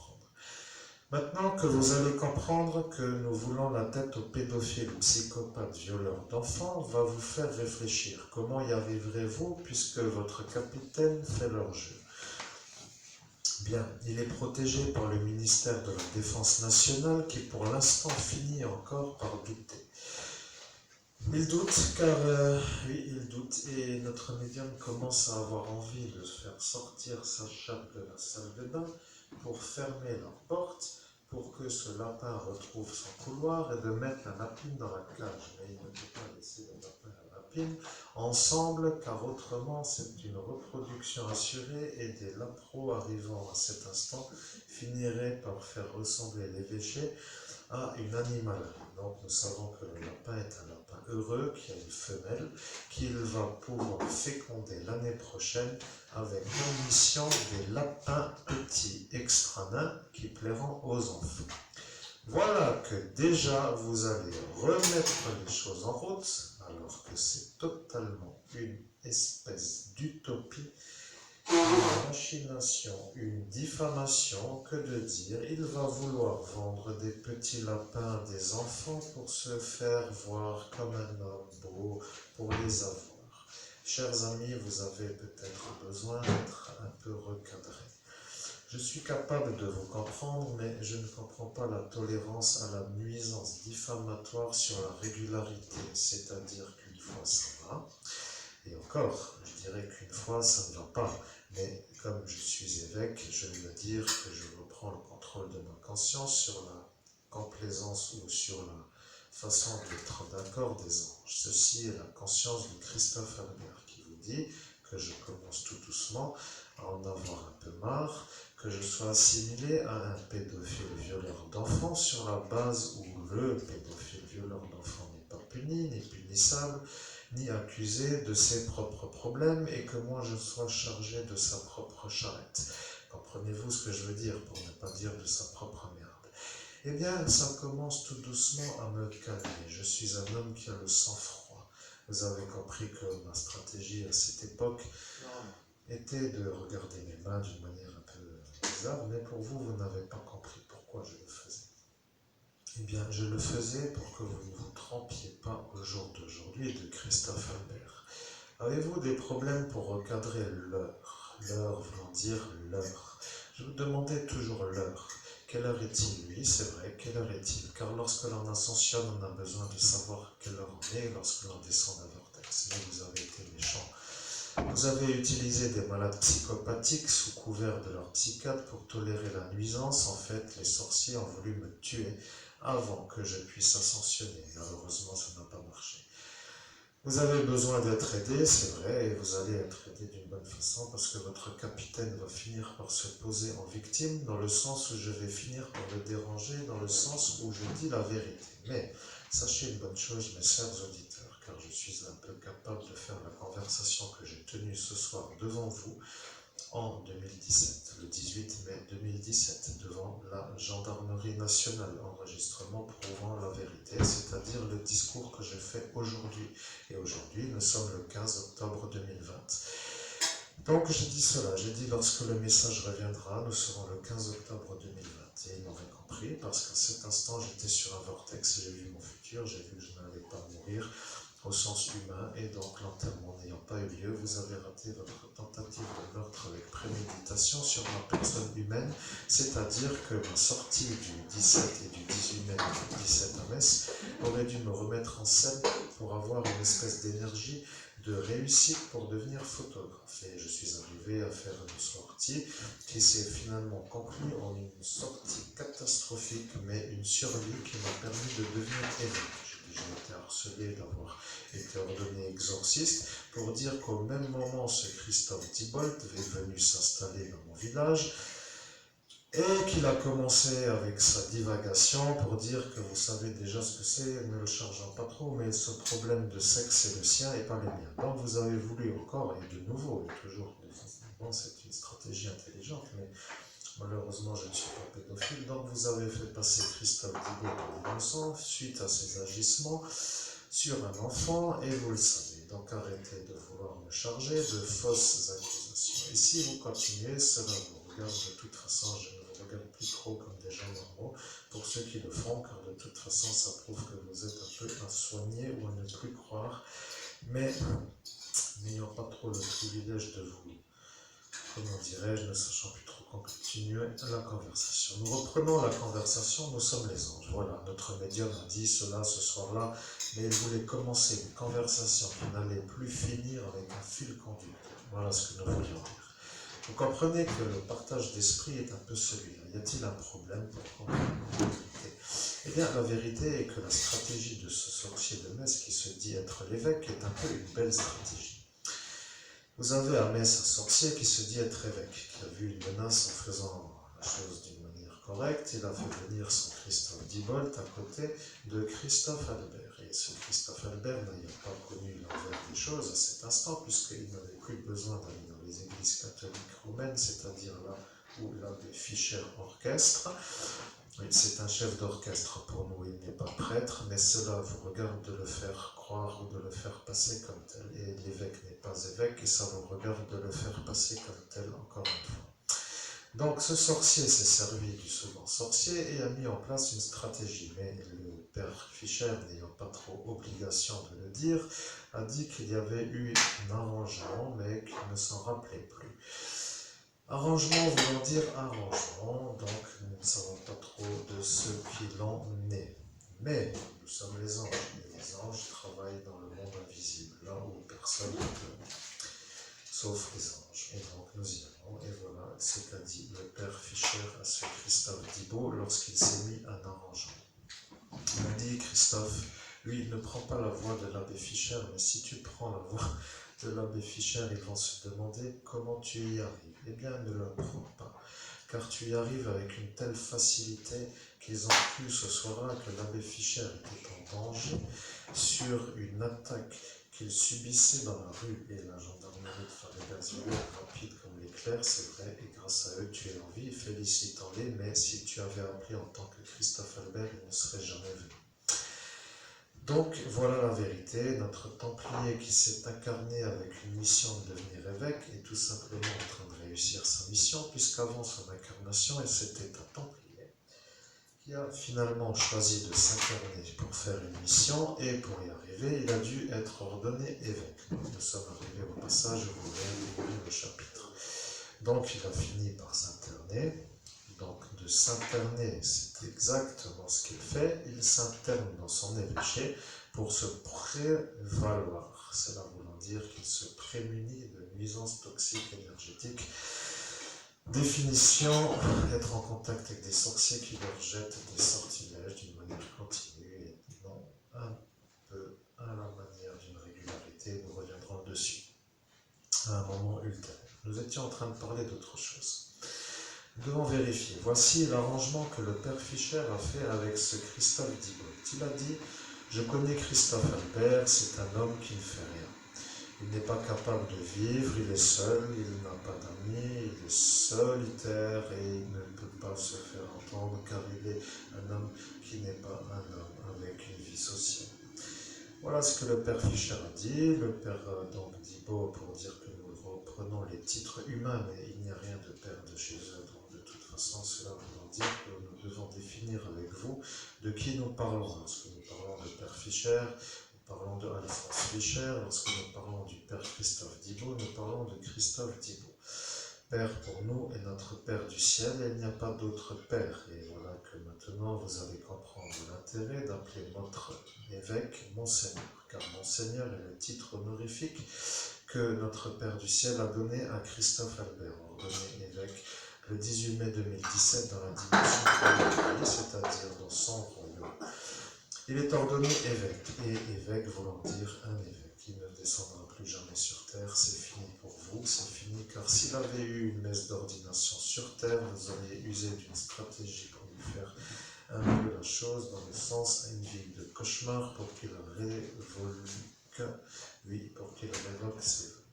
Maintenant que vous allez comprendre que nous voulons la tête au pédophile, psychopathe, violeur d'enfants, va vous faire réfléchir. Comment y arriverez-vous puisque votre capitaine fait leur jeu? Bien, il est protégé par le ministère de la Défense nationale qui pour l'instant finit encore par douter. Il doute car, oui, il doute et notre médium commence à avoir envie de faire sortir sa chape de la salle de bain pour fermer la porte pour que ce lapin retrouve son couloir et de mettre la lapine dans la cage. Mais il ne peut pas laisser le lapin et la lapine ensemble car autrement c'est une reproduction assurée et des lapros arrivant à cet instant finiraient par faire ressembler l'évêché à une animalerie. Donc nous savons que le lapin est un lapin heureux, qui a une femelle, qu'il va pouvoir féconder l'année prochaine avec l'ambition des lapins petits extra nains qui plairont aux enfants. Voilà que déjà vous allez remettre les choses en route, alors que c'est totalement une espèce d'utopie, une machination, une diffamation, que de dire, il va vouloir vendre des petits lapins à des enfants pour se faire voir comme un homme beau, pour les avoir. Chers amis, vous avez peut-être besoin d'être un peu recadrés. Je suis capable de vous comprendre, mais je ne comprends pas la tolérance à la nuisance diffamatoire sur la régularité, c'est-à-dire qu'une fois ça va, et encore, je dirais qu'une fois ça ne va pas, mais comme je suis évêque, je veux dire que je reprends le contrôle de ma conscience sur la complaisance ou sur la façon d'être d'accord des anges. Ceci est la conscience de Christophe Albert qui vous dit que je commence tout doucement à en avoir un peu marre, que je sois assimilé à un pédophile violeur d'enfants sur la base où le pédophile violeur d'enfants n'est pas puni, ni punissable, ni accusé de ses propres problèmes et que moi je sois chargé de sa propre charrette. Comprenez-vous ce que je veux dire pour ne pas dire de sa propre merde? Eh bien, ça commence tout doucement à me calmer. Je suis un homme qui a le sang-froid. Vous avez compris que ma stratégie à cette époque était de regarder mes mains d'une manière un peu bizarre, mais pour vous, vous n'avez pas compris pourquoi je le faisais. Eh bien, je le faisais pour que vous ne vous trompiez pas au jour d'aujourd'hui de Christophe Albert. Avez-vous des problèmes pour recadrer l'heure? L'heure voulant dire l'heure. Je vous demandais toujours l'heure. Quelle heure est-il? Oui, c'est vrai, quelle heure est-il? Car lorsque l'on ascensionne, on a besoin de savoir quelle heure on est lorsque l'on descend d'un vortex. Mais vous avez été méchant. Vous avez utilisé des malades psychopathiques sous couvert de leur psychiatre pour tolérer la nuisance. En fait, les sorciers ont voulu me tuer avant que je puisse ascensionner. Malheureusement, ça n'a pas marché. Vous avez besoin d'être aidé, c'est vrai, et vous allez être aidé d'une bonne façon parce que votre capitaine va finir par se poser en victime, dans le sens où je vais finir par le déranger, dans le sens où je dis la vérité. Mais sachez une bonne chose, mes chers auditeurs, car je suis un peu capable de faire la conversation que j'ai tenue ce soir devant vous, en 2017, le 18 mai 2017, devant la gendarmerie nationale, enregistrement prouvant la vérité, c'est-à-dire le discours que je fais aujourd'hui. Et aujourd'hui, nous sommes le 15 octobre 2020. Donc je dis cela, j'ai dit lorsque le message reviendra, nous serons le 15 octobre 2020. Et ils m'auraient compris, parce qu'à cet instant, j'étais sur un vortex, j'ai vu mon futur, j'ai vu que je n'allais pas mourir au sens humain, et donc l'enterrement n'ayant pas eu lieu, vous avez raté votre tentative de meurtre avec préméditation sur ma personne humaine, c'est-à-dire que ma sortie du 17 et du 18 mai 2017 à Metz aurait dû me remettre en scène pour avoir une espèce d'énergie de réussite pour devenir photographe. Et je suis arrivé à faire une sortie qui s'est finalement conclue en une sortie catastrophique, mais une survie qui m'a permis de devenir évêque. J'ai déjà été harcelé d'avoir été ordonné exorciste, pour dire qu'au même moment, ce Christophe Thibault est venu s'installer dans mon village, et qu'il a commencé avec sa divagation pour dire que vous savez déjà ce que c'est, ne le chargeant pas trop, mais ce problème de sexe c'est le sien et pas le mien. Donc vous avez voulu encore, et de nouveau, et toujours, bon, c'est une stratégie intelligente, mais malheureusement je ne suis pas pédophile, donc vous avez fait passer Christophe Thibault pour innocent suite à ses agissements sur un enfant, et vous le savez. Donc arrêtez de vouloir me charger de fausses accusations. Et si vous continuez, cela vous regarde. De toute façon, je ne vous regarde plus trop comme des gens normaux, pour ceux qui le font, car de toute façon, ça prouve que vous êtes un peu à soigner ou à ne plus croire. Mais n'ayant pas trop le privilège de vous, comment dirais-je, ne sachant plus trop continuer la conversation. Nous reprenons la conversation, nous sommes les anges. Voilà, notre médium a dit cela ce soir-là, mais il voulait commencer une conversation qui n'allait plus finir avec un fil conducteur. Voilà ce que nous voulions dire. Vous comprenez que le partage d'esprit est un peu celui-là. Y a-t-il un problème pour comprendre la vérité? Eh bien, la vérité est que la stratégie de ce sorcier de Metz qui se dit être l'évêque est un peu une belle stratégie. Vous avez à Metz un sorcier qui se dit être évêque, qui a vu une menace en faisant la chose d'une manière correcte. Il a fait venir son Christophe Diebold à côté de Christophe Albert. Et ce Christophe Albert, n'ayant pas connu l'envers des choses à cet instant, puisqu'il n'avait plus besoin d'aller dans les églises catholiques romaines, c'est-à-dire là où l'abbé Fischer orchestre. C'est un chef d'orchestre pour nous, il n'est pas prêtre, mais cela vous regarde de le faire croire ou de le faire passer comme tel. Et l'évêque n'est pas évêque, et ça vous regarde de le faire passer comme tel encore une fois. Donc ce sorcier s'est servi du second sorcier et a mis en place une stratégie. Mais le père Fischer, n'ayant pas trop obligation de le dire, a dit qu'il y avait eu un arrangement, mais qu'il ne s'en rappelait plus. Arrangement voulant dire arrangement, donc nous ne savons pas trop de ce qu'il en est. Mais nous sommes les anges, et les anges travaillent dans le monde invisible, là où personne ne peut, sauf les anges. Et donc nous y allons, et voilà ce qu'a dit le père Fischer à ce Christophe Diebold lorsqu'il s'est mis un arrangement. Il a dit, Christophe, lui, ne prends pas la voix de l'abbé Fischer, mais si tu prends la voix de l'abbé Fischer, ils vont se demander comment tu y arrives. Eh bien, ne le prends pas, car tu y arrives avec une telle facilité qu'ils ont cru ce soir-là que l'abbé Fischer était en danger sur une attaque qu'il subissait dans la rue, et la gendarmerie de Farégas rapide comme l'éclair, c'est vrai, et grâce à eux tu es en vie, félicitons-les, mais si tu avais appelé en tant que Christophe Albert, il ne serait jamais venu. Donc voilà la vérité, notre Templier qui s'est incarné avec une mission de devenir évêque est tout simplement en train de réussir sa mission, puisqu'avant son incarnation, c'était un Templier qui a finalement choisi de s'incarner pour faire une mission, et pour y arriver, il a dû être ordonné évêque. Nous sommes arrivés au passage où vous allez découvrir le chapitre. Donc il a fini par s'interner. Donc de s'interner, c'est exactement ce qu'il fait. Il s'interne dans son évêché pour se prévaloir. Cela voulant dire qu'il se prémunit de nuisances toxiques énergétiques. Définition, être en contact avec des sorciers qui leur jettent des sortilèges d'une manière continue et non un peu à la manière d'une régularité. Nous reviendrons dessus à un moment ultérieur. Nous étions en train de parler d'autre chose. Nous devons vérifier. Voici l'arrangement que le père Fischer a fait avec ce Christophe Diebold. Il a dit, je connais Christophe Albert, c'est un homme qui ne fait rien. Il n'est pas capable de vivre, il est seul, il n'a pas d'amis, il est solitaire et il ne peut pas se faire entendre car il est un homme qui n'est pas un homme avec une vie sociale. Voilà ce que le père Fischer a dit. Le père donc Diebold, pour dire que nous reprenons les titres humains, mais il n'y a rien de père de chez eux. Donc de toute façon, cela veut dire que nous devons définir avec vous de qui nous parlons. Lorsque nous parlons de père Fischer, nous parlons de Alphonse Fischer. Lorsque nous parlons du père Christophe Diebold, nous parlons de Christophe Diebold. Père pour nous est notre Père du ciel, et il n'y a pas d'autre Père. Et voilà que maintenant vous allez comprendre l'intérêt d'appeler notre évêque Monseigneur, car Monseigneur est le titre honorifique que notre Père du ciel a donné à Christophe Albert, ordonné évêque le 18 mai 2017 dans la dimension de c'est-à-dire dans son royaume. Il est ordonné évêque, et évêque voulant dire un évêque. Il ne descendra plus jamais sur terre, c'est fini pour vous, c'est fini, car s'il avait eu une messe d'ordination sur terre, vous auriez usé d'une stratégie pour lui faire un peu la chose dans le sens à une vie de cauchemar pour qu'il révoque ses vœux.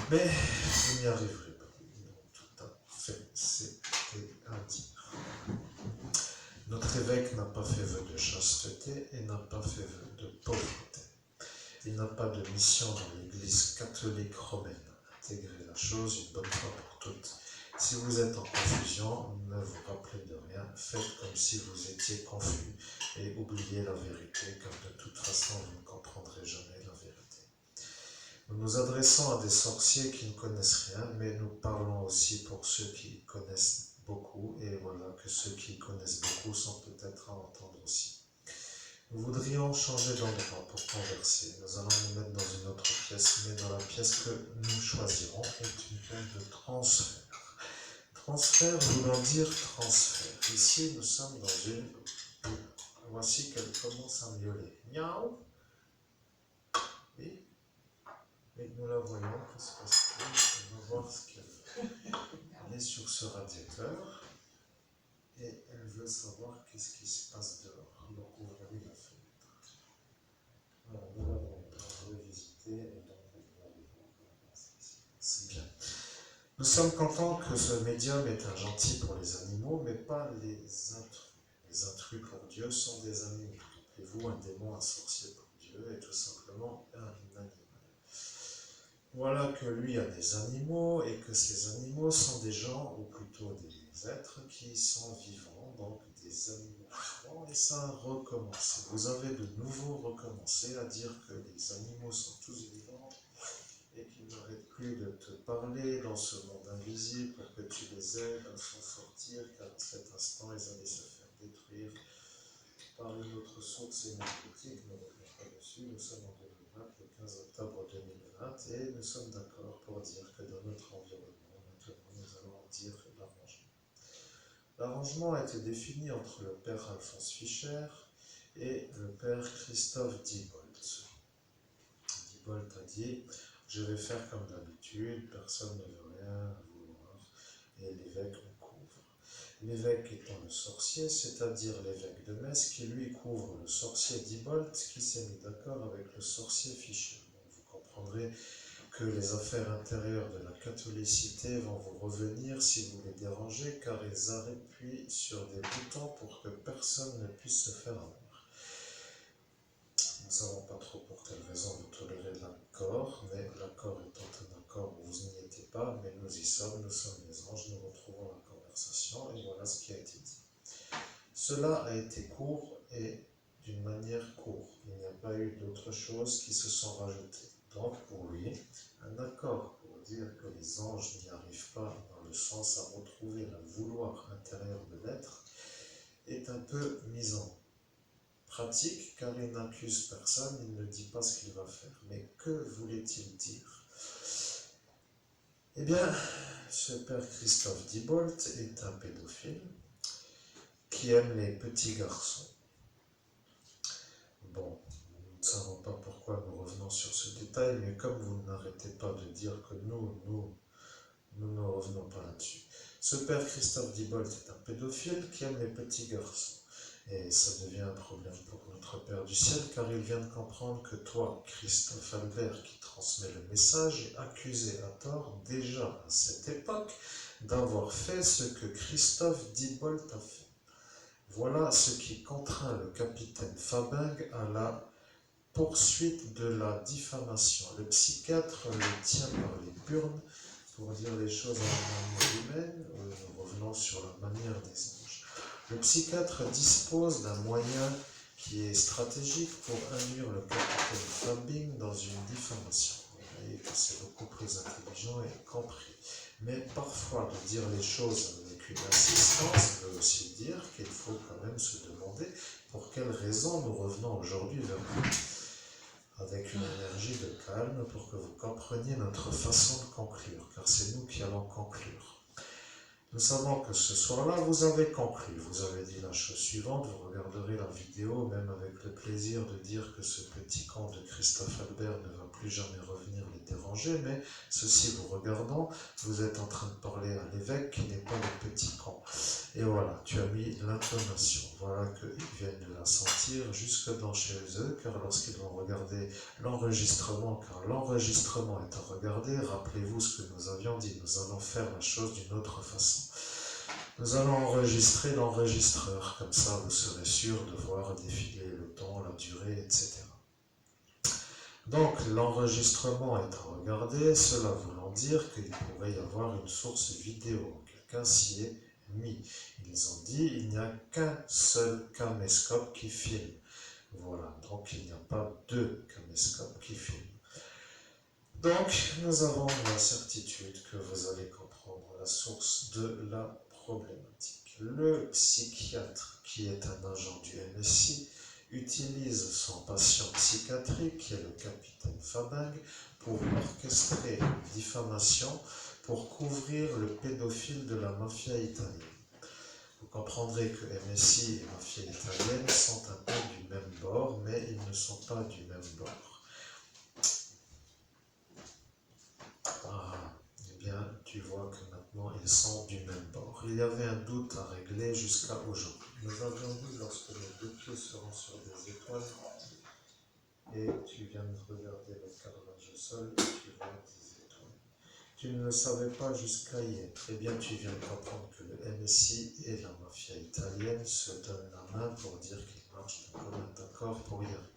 Mais vous n'y arriverez pas. Donc, tout à fait, c'était à dire. Notre évêque n'a pas fait vœu de chasteté et n'a pas fait vœu de pauvreté. Il n'a pas de mission dans l'Église catholique romaine. Intégrez la chose une bonne fois pour toutes. Si vous êtes en confusion, ne vous rappelez de rien, faites comme si vous étiez confus et oubliez la vérité, car de toute façon, vous ne comprendrez jamais la vérité. Nous nous adressons à des sorciers qui ne connaissent rien, mais nous parlons aussi pour ceux qui connaissent beaucoup, et voilà que ceux qui connaissent beaucoup sont peut-être à entendre aussi. Nous voudrions changer d'endroit pour converser. Nous allons nous mettre dans une autre pièce, mais dans la pièce que nous choisirons est une pièce de transfert. Transfert voulant dire transfert. Ici, nous sommes dans une bulle. Voici qu'elle commence à miauler. Miaou. Oui. Et nous la voyons. Que se passe-t-il? On va voir ce qu'elle veut. Elle est sur ce radiateur et elle veut savoir qu'est-ce qui se passe dehors. Donc, ouvrez la fenêtre. Voilà, nous l'avons revisité et donc nous allons voir comment c'est bien. Nous sommes contents que ce médium est un gentil pour les animaux, mais pas les intrus. Les intrus pour Dieu sont des animaux. Rappelez-vous, un démon, un sorcier pour Dieu est tout simplement un animal. Voilà que lui a des animaux et que ces animaux sont des gens, ou plutôt des êtres qui sont vivants, donc des animaux vivants, et ça a recommencé. Vous avez de nouveau recommencé à dire que les animaux sont tous vivants et qu'ils n'arrêtent plus de te parler dans ce monde invisible pour que tu les aides à s'en sortir, car à cet instant, ils allaient se faire détruire par une autre source énergétique. Ne revenons pas dessus. Nous sommes en 2020, le 15 octobre 2020, et nous sommes d'accord pour dire que dans notre environnement, maintenant, nous allons dire l'arrangement. L'arrangement a été défini entre le père Alphonse Fischer et le père Christophe Diebold. Diebold a dit: je vais faire comme d'habitude, personne ne veut rien vouloir, et l'évêque me couvre. L'évêque étant le sorcier, c'est-à-dire l'évêque de Metz, qui lui couvre le sorcier Diebold, qui s'est mis d'accord avec le sorcier Fischer. Donc vous comprendrez que les affaires intérieures de la catholicité vont vous revenir si vous les dérangez, car ils appuient sur des boutons pour que personne ne puisse se faire avoir. Nous ne savons pas trop pour quelle raison vous tolérez l'accord, mais l'accord étant un accord où vous n'y étiez pas, mais nous y sommes, nous sommes les anges, nous retrouvons la conversation, et voilà ce qui a été dit. Cela a été court et d'une manière courte. Il n'y a pas eu d'autres choses qui se sont rajoutées. Donc pour lui, un accord pour dire que les anges n'y arrivent pas dans le sens à retrouver le vouloir intérieur de l'être est un peu mis en pratique, car il n'accuse personne, il ne dit pas ce qu'il va faire. Mais que voulait-il dire? Eh bien, ce père Christophe Diebold est un pédophile qui aime les petits garçons. Bon, nous ne savons pas pourquoi nous revenons sur ce détail, mais comme vous n'arrêtez pas de dire que nous ne revenons pas là-dessus. Ce père Christophe Diebold est un pédophile qui aime les petits garçons. Et ça devient un problème pour notre Père du ciel, car il vient de comprendre que toi, Christophe Albert, qui transmet le message, est accusé à tort déjà à cette époque d'avoir fait ce que Christophe Diebold a fait. Voilà ce qui contraint le capitaine Fabingue à la poursuite de la diffamation. Le psychiatre le tient par les burnes pour dire les choses à la manière humaine. Nous revenons sur la manière des anges. Le psychiatre dispose d'un moyen qui est stratégique pour induire le capitaine Fabingue dans une diffamation. Vous voyez que c'est beaucoup plus intelligent et compris. Mais parfois, de dire les choses avec une insistance veut aussi dire qu'il faut quand même se demander pour quelles raisons nous revenons aujourd'hui vers vous, avec une énergie de calme pour que vous compreniez notre façon de conclure, car c'est nous qui allons conclure. Nous savons que ce soir-là, vous avez conclu, vous avez dit la chose suivante, vous regarderez la vidéo, même avec le plaisir de dire que ce petit con de Christophe Albert ne va plus jamais revenir les déranger, mais ceci vous regardant, vous êtes en train de parler à l'évêque qui n'est pas le petit con. Et voilà, tu as mis l'intonation, voilà qu'ils viennent de la sentir jusque dans chez eux, car lorsqu'ils vont regarder l'enregistrement, car l'enregistrement est à regarder, rappelez-vous ce que nous avions dit, nous allons faire la chose d'une autre façon. Nous allons enregistrer l'enregistreur, comme ça vous serez sûr de voir défiler le temps, la durée, etc. Donc l'enregistrement est à regarder, cela voulant dire qu'il pourrait y avoir une source vidéo, quelqu'un s'y est mis. Ils ont dit il n'y a qu'un seul caméscope qui filme. Voilà, donc il n'y a pas deux caméscopes qui filment. Donc, nous avons la certitude que vous allez comprendre la source de la problématique. Le psychiatre, qui est un agent du MSI, utilise son patient psychiatrique, qui est le capitaine Fabing, pour orchestrer une diffamation pour couvrir le pédophile de la mafia italienne. Vous comprendrez que MSI et mafia italienne sont un peu du même bord, mais ils ne sont pas du même bord. Ah, eh bien, tu vois que maintenant ils sont du même bord. Il y avait un doute à régler jusqu'à aujourd'hui. Nous avions dit lorsque les deux pieds seront sur des étoiles, et tu viens de regarder le carrelage au sol, et tu vois des étoiles. Tu ne le savais pas jusqu'à hier. Eh bien, tu viens de comprendre que le MSI et la mafia italienne se donnent la main pour dire qu'ils marchent d'un commun accord pour y arriver.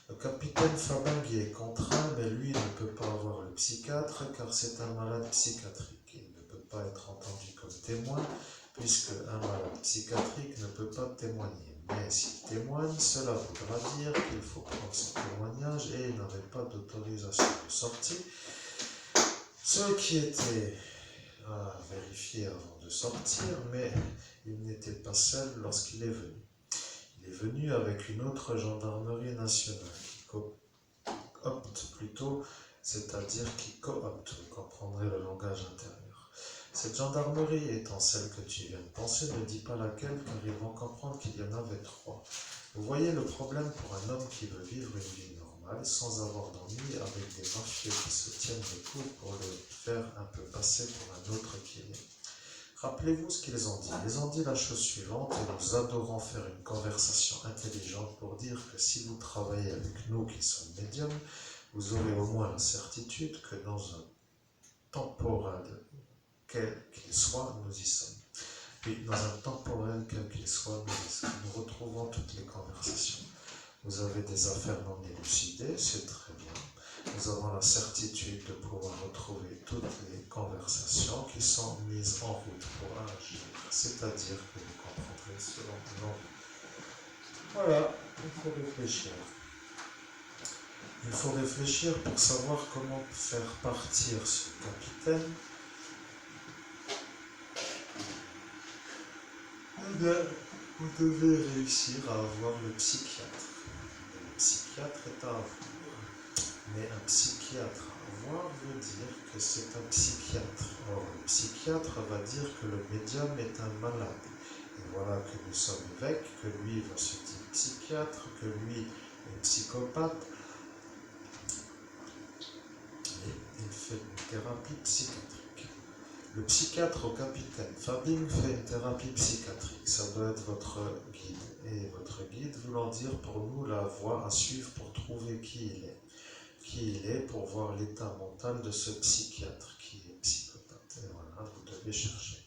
Le capitaine Fabing est contraint, mais lui ne peut pas avoir le psychiatre car c'est un malade psychiatrique. Il ne peut pas être entendu comme témoin puisque un malade psychiatrique ne peut pas témoigner. Mais s'il témoigne, cela voudra dire qu'il faut prendre ce témoignage et il n'avait pas d'autorisation de sortie. Ce qui était à vérifier avant de sortir, mais il n'était pas seul lorsqu'il est venu. Il est venu avec une autre gendarmerie nationale qui coopte plutôt, c'est-à-dire qui coopte, vous comprendrez le langage intérieur. Cette gendarmerie étant celle que tu viens de penser, ne dis pas laquelle car ils vont comprendre qu'il y en avait trois. Vous voyez le problème pour un homme qui veut vivre une vie normale sans avoir d'ennui avec des mafieux qui se tiennent le cou pour le faire un peu passer pour un autre qu'il est. Rappelez-vous ce qu'ils ont dit. Ils ont dit la chose suivante, et nous adorons faire une conversation intelligente pour dire que si vous travaillez avec nous qui sommes médiums, vous aurez au moins la certitude que dans un temporel quel qu'il soit, nous y sommes. Puis dans un temporel quel qu'il soit, nous y sommes. Nous retrouvons toutes les conversations. Vous avez des affaires non élucidées, c'est très bien. Nous avons la certitude de pouvoir retrouver toutes les conversations qui sont mises en route pour agir. C'est-à-dire que vous comprendrez selon l'envie. Voilà, il faut réfléchir. Il faut réfléchir pour savoir comment faire partir ce capitaine. Vous devez réussir à avoir le psychiatre. Le psychiatre est à avoir. Mais un psychiatre à avoir veut dire que c'est un psychiatre. Or, le psychiatre va dire que le médium est un malade. Et voilà que nous sommes évêques, que lui va se dire psychiatre, que lui est psychopathe. Et il fait une thérapie psychiatrique. Le psychiatre au capitaine Fabing fait une thérapie psychiatrique. Ça doit être votre guide. Et votre guide voulant dire pour nous la voie à suivre pour trouver qui il est. Qui il est pour voir l'état mental de ce psychiatre qui est psychopathe. Et voilà, vous devez chercher.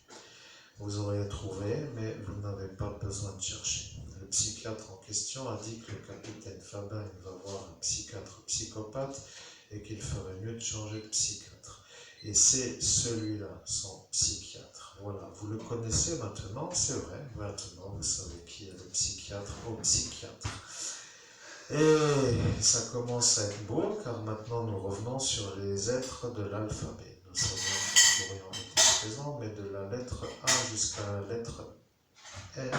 Vous aurez trouvé, mais vous n'avez pas besoin de chercher. Le psychiatre en question a dit que le capitaine Fabing va voir un psychiatre psychopathe et qu'il ferait mieux de changer de psychiatre. Et c'est celui-là, son psychiatre. Voilà, vous le connaissez maintenant, c'est vrai. Maintenant, vous savez qui est le psychiatre au psychiatre. Et ça commence à être beau, car maintenant nous revenons sur les êtres de l'alphabet. Nous savions que nous aurions été présents, mais de la lettre A jusqu'à la lettre N,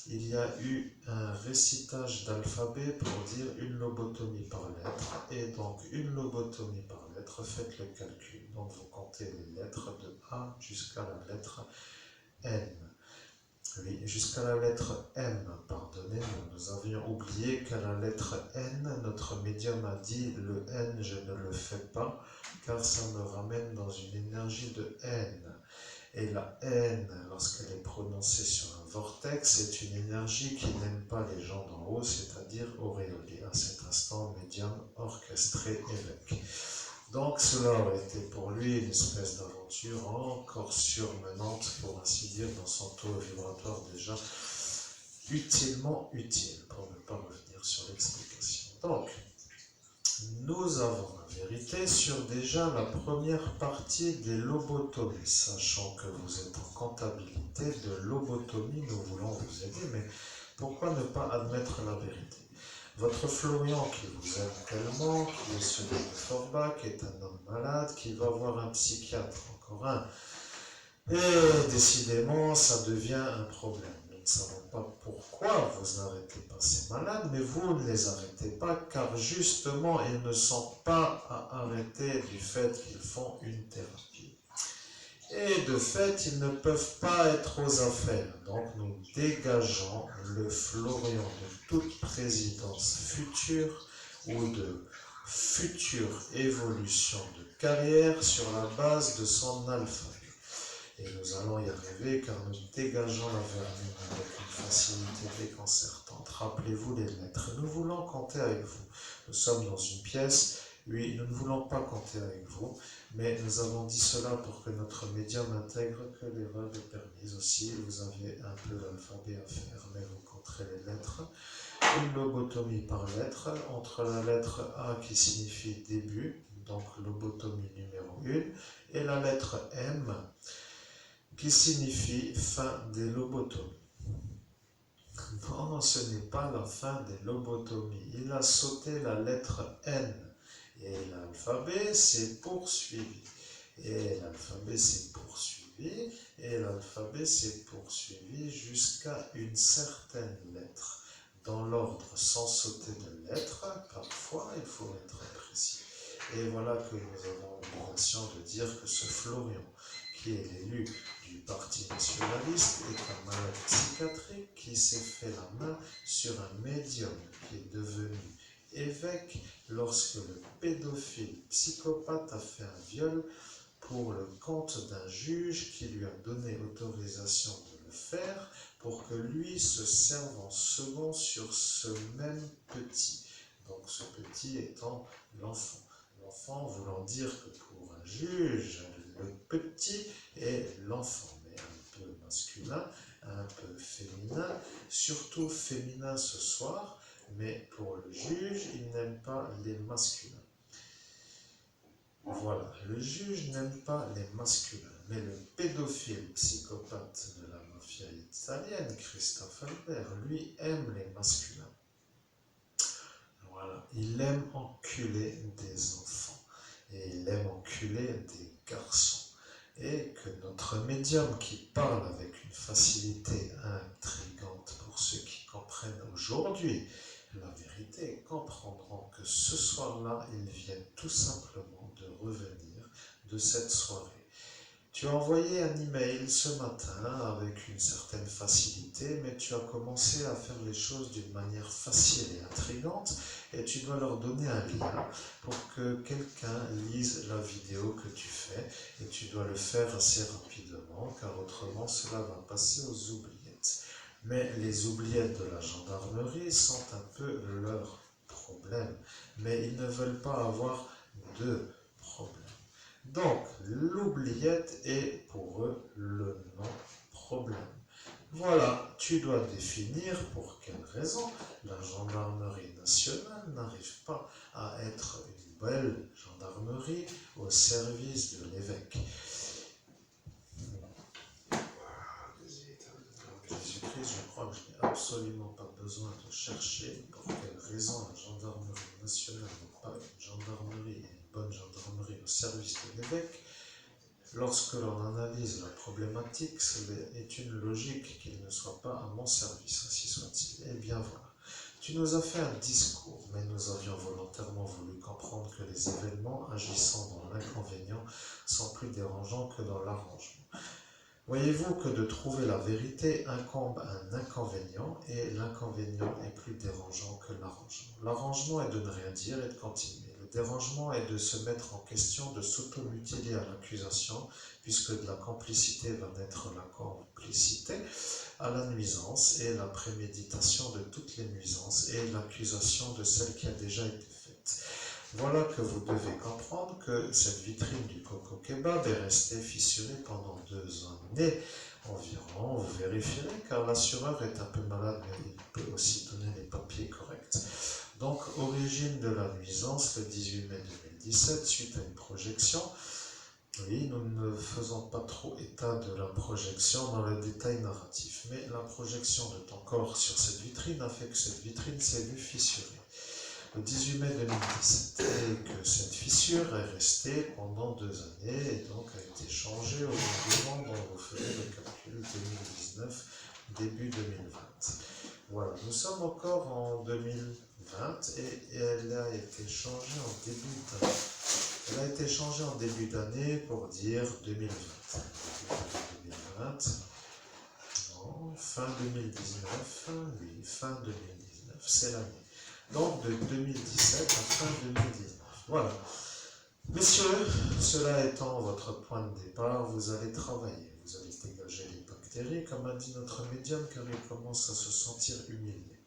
il y a eu un récitage d'alphabet pour dire une lobotomie par lettre. Et donc, une lobotomie par lettre, faites le calcul. Donc, vous comptez les lettres de A jusqu'à la lettre N. Oui, jusqu'à la lettre M, pardonnez-moi, nous avions oublié qu'à la lettre N, notre médium a dit le N, je ne le fais pas, car ça me ramène dans une énergie de haine. Et la haine, lorsqu'elle est prononcée sur un vortex, c'est une énergie qui n'aime pas les gens d'en haut, c'est-à-dire auréolée. À cet instant, médium orchestré évêque. Donc cela aurait été pour lui une espèce d'aventure encore surmenante, pour ainsi dire, dans son taux vibratoire déjà utilement utile, pour ne pas revenir sur l'explication. Donc, nous avons la vérité sur déjà la première partie des lobotomies, sachant que vous êtes en comptabilité de lobotomie, nous voulons vous aider, mais pourquoi ne pas admettre la vérité? Votre Florian qui vous aime tellement, qui est celui de Forbach, est un homme malade, qui va voir un psychiatre, encore un. Et décidément, ça devient un problème. Nous ne savons pas pourquoi vous n'arrêtez pas ces malades, mais vous ne les arrêtez pas car justement, ils ne sont pas à arrêter du fait qu'ils font une thérapie. Et de fait, ils ne peuvent pas être aux affaires. Donc, nous dégageons le Florian de toute présidence future ou de future évolution de carrière sur la base de son alphabet. Et nous allons y arriver car nous dégageons la vermine avec une facilité déconcertante. Rappelez-vous les lettres. Nous voulons compter avec vous. Nous sommes dans une pièce. Oui, nous ne voulons pas compter avec vous, mais nous avons dit cela pour que notre médium intègre que l'erreur est permise aussi. Vous aviez un peu l'alphabet à faire, mais vous compterez les lettres. Une lobotomie par lettre, entre la lettre A qui signifie début, donc lobotomie numéro 1, et la lettre M, qui signifie fin des lobotomies. Non, ce n'est pas la fin des lobotomies. Il a sauté la lettre N. Et l'alphabet s'est poursuivi. Et l'alphabet s'est poursuivi. Et l'alphabet s'est poursuivi jusqu'à une certaine lettre. Dans l'ordre sans sauter de lettres, parfois il faut être précis. Et voilà que nous avons l'occasion de dire que ce Florian, qui est l'élu du Parti nationaliste, est un malade psychiatrique qui s'est fait la main sur un médium qui est devenu évêque lorsque le pédophile psychopathe a fait un viol pour le compte d'un juge qui lui a donné autorisation de le faire pour que lui se serve en second sur ce même petit. Donc ce petit étant l'enfant. L'enfant voulant dire que pour un juge, le petit est l'enfant, mais un peu masculin, un peu féminin, surtout féminin ce soir, mais pour le juge, il n'aime pas les masculins. Voilà, le juge n'aime pas les masculins, mais le pédophile psychopathe de la mafia italienne, Christophe Albert, lui aime les masculins. Voilà, il aime enculer des enfants, et il aime enculer des garçons. Et que notre médium qui parle avec une facilité intrigante pour ceux qui comprennent aujourd'hui la vérité, comprendront que ce soir-là, ils viennent tout simplement de revenir de cette soirée. Tu as envoyé un email ce matin avec une certaine facilité, mais tu as commencé à faire les choses d'une manière facile et intrigante, et tu dois leur donner un lien pour que quelqu'un lise la vidéo que tu fais, et tu dois le faire assez rapidement, car autrement cela va passer aux oubliettes. Mais les oubliettes de la gendarmerie sont un peu leur problème, mais ils ne veulent pas avoir de problème. Donc, l'oubliette est pour eux le non-problème. Voilà, tu dois définir pour quelle raison la gendarmerie nationale n'arrive pas à être une belle gendarmerie au service de l'évêque. Jésus-Christ, je crois que je n'ai absolument pas besoin de chercher pour quelle raison la gendarmerie nationale n'est pas une gendarmerie et une bonne gendarmerie au service de l'évêque. Lorsque l'on analyse la problématique, c'est une logique qu'il ne soit pas à mon service, ainsi soit-il. Eh bien voilà, tu nous as fait un discours, mais nous avions volontairement voulu comprendre que les événements agissant dans l'inconvénient sont plus dérangeants que dans l'arrangement. Voyez-vous que de trouver la vérité incombe un inconvénient, et l'inconvénient est plus dérangeant que l'arrangement. L'arrangement est de ne rien dire et de continuer. Le dérangement est de se mettre en question, de s'automutiler à l'accusation, puisque de la complicité va naître la complicité, à la nuisance et la préméditation de toutes les nuisances et l'accusation de celle qui a déjà été faite. Voilà que vous devez comprendre que cette vitrine du Coco Kebab est restée fissurée pendant 2 années environ. Vous vérifierez car l'assureur est un peu malade, mais il peut aussi donner les papiers corrects. Donc, origine de la nuisance, le 18 mai 2017, suite à une projection. Oui, nous ne faisons pas trop état de la projection dans le détail narratif, mais la projection de ton corps sur cette vitrine a fait que cette vitrine s'est vue fissurée. le 18 mai 2017, et que cette fissure est restée pendant 2 années, et donc a été changée au moment dont vous ferez le calcul 2019, début 2020. Voilà, nous sommes encore en 2020, et elle a été changée en début d'année. Elle a été changée en début d'année pour dire 2020. 2020. Non, fin 2019, oui, fin 2019, c'est l'année. Donc de 2017 à fin 2019. Voilà. Messieurs, cela étant votre point de départ, vous allez travailler, vous allez dégager les bactéries, comme a dit notre médium, car il commence à se sentir humilié.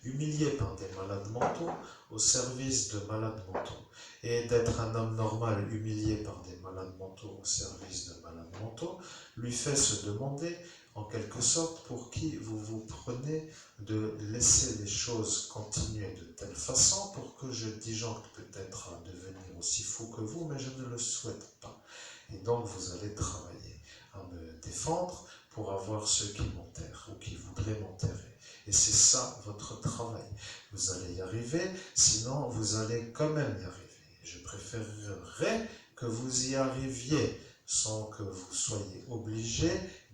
Humilié par des malades mentaux, au service de malades mentaux. Et d'être un homme normal humilié par des malades mentaux au service de malades mentaux, lui fait se demander, en quelque sorte, pour qui vous vous prenez de laisser les choses continuer de telle façon pour que je disjoncte peut-être à devenir aussi fou que vous, mais je ne le souhaite pas. Et donc vous allez travailler à me défendre pour avoir ceux qui m'enterrent ou qui voudraient m'enterrer. Et c'est ça votre travail. Vous allez y arriver, sinon vous allez quand même y arriver. Je préférerais que vous y arriviez sans que vous soyez obligé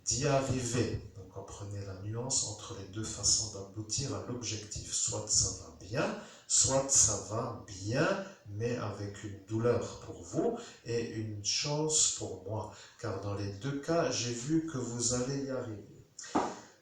d'y arriver. Donc comprenez la nuance entre les deux façons d'aboutir à l'objectif. Soit ça va bien, soit ça va bien, mais avec une douleur pour vous et une chance pour moi. Car dans les deux cas, j'ai vu que vous allez y arriver.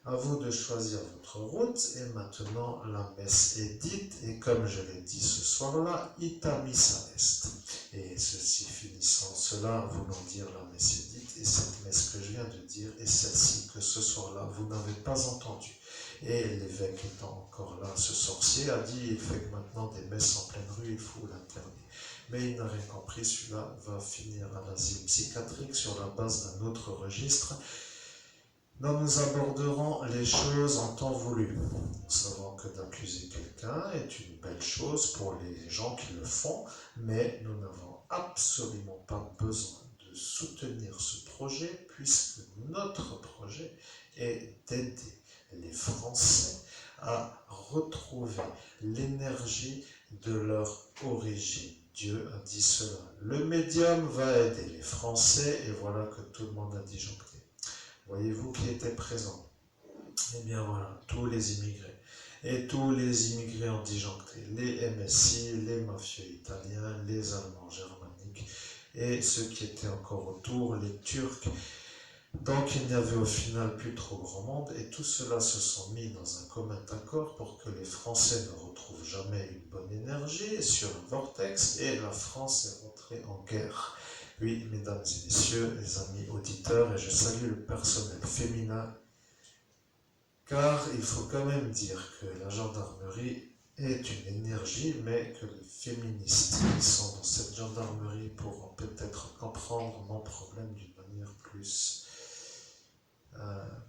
À vous de choisir votre route, et maintenant la messe est dite, et comme je l'ai dit ce soir-là, ita missa est. Et ceci finissant cela, voulant dire la messe est dite, et cette messe que je viens de dire, et celle-ci que ce soir-là, vous n'avez pas entendue. Et l'évêque étant encore là, ce sorcier a dit, il fait que maintenant des messes en pleine rue, il faut l'interdire. Mais il n'a rien compris, celui-là va finir à l'asile psychiatrique sur la base d'un autre registre. Nous aborderons les choses en temps voulu. Nous savons que d'accuser quelqu'un est une belle chose pour les gens qui le font, mais nous n'avons absolument pas besoin de soutenir ce projet, puisque notre projet est d'aider les Français à retrouver l'énergie de leur origine. Dieu a dit cela. Le médium va aider les Français, et voilà que tout le monde a disjoncté. Voyez-vous qui était présent? Eh bien voilà, tous les immigrés. Et tous les immigrés ont disjoncté. Les MSI, les mafieux italiens, les Allemands germaniques, et ceux qui étaient encore autour, les Turcs. Donc il n'y avait au final plus trop grand monde, et tout cela se sont mis dans un commun accord pour que les Français ne retrouvent jamais une bonne énergie sur un vortex, et la France est rentrée en guerre. Oui, mesdames et messieurs, les amis auditeurs, et je salue le personnel féminin, car il faut quand même dire que la gendarmerie est une énergie, mais que les féministes qui sont dans cette gendarmerie pourront peut-être comprendre mon problème d'une manière plus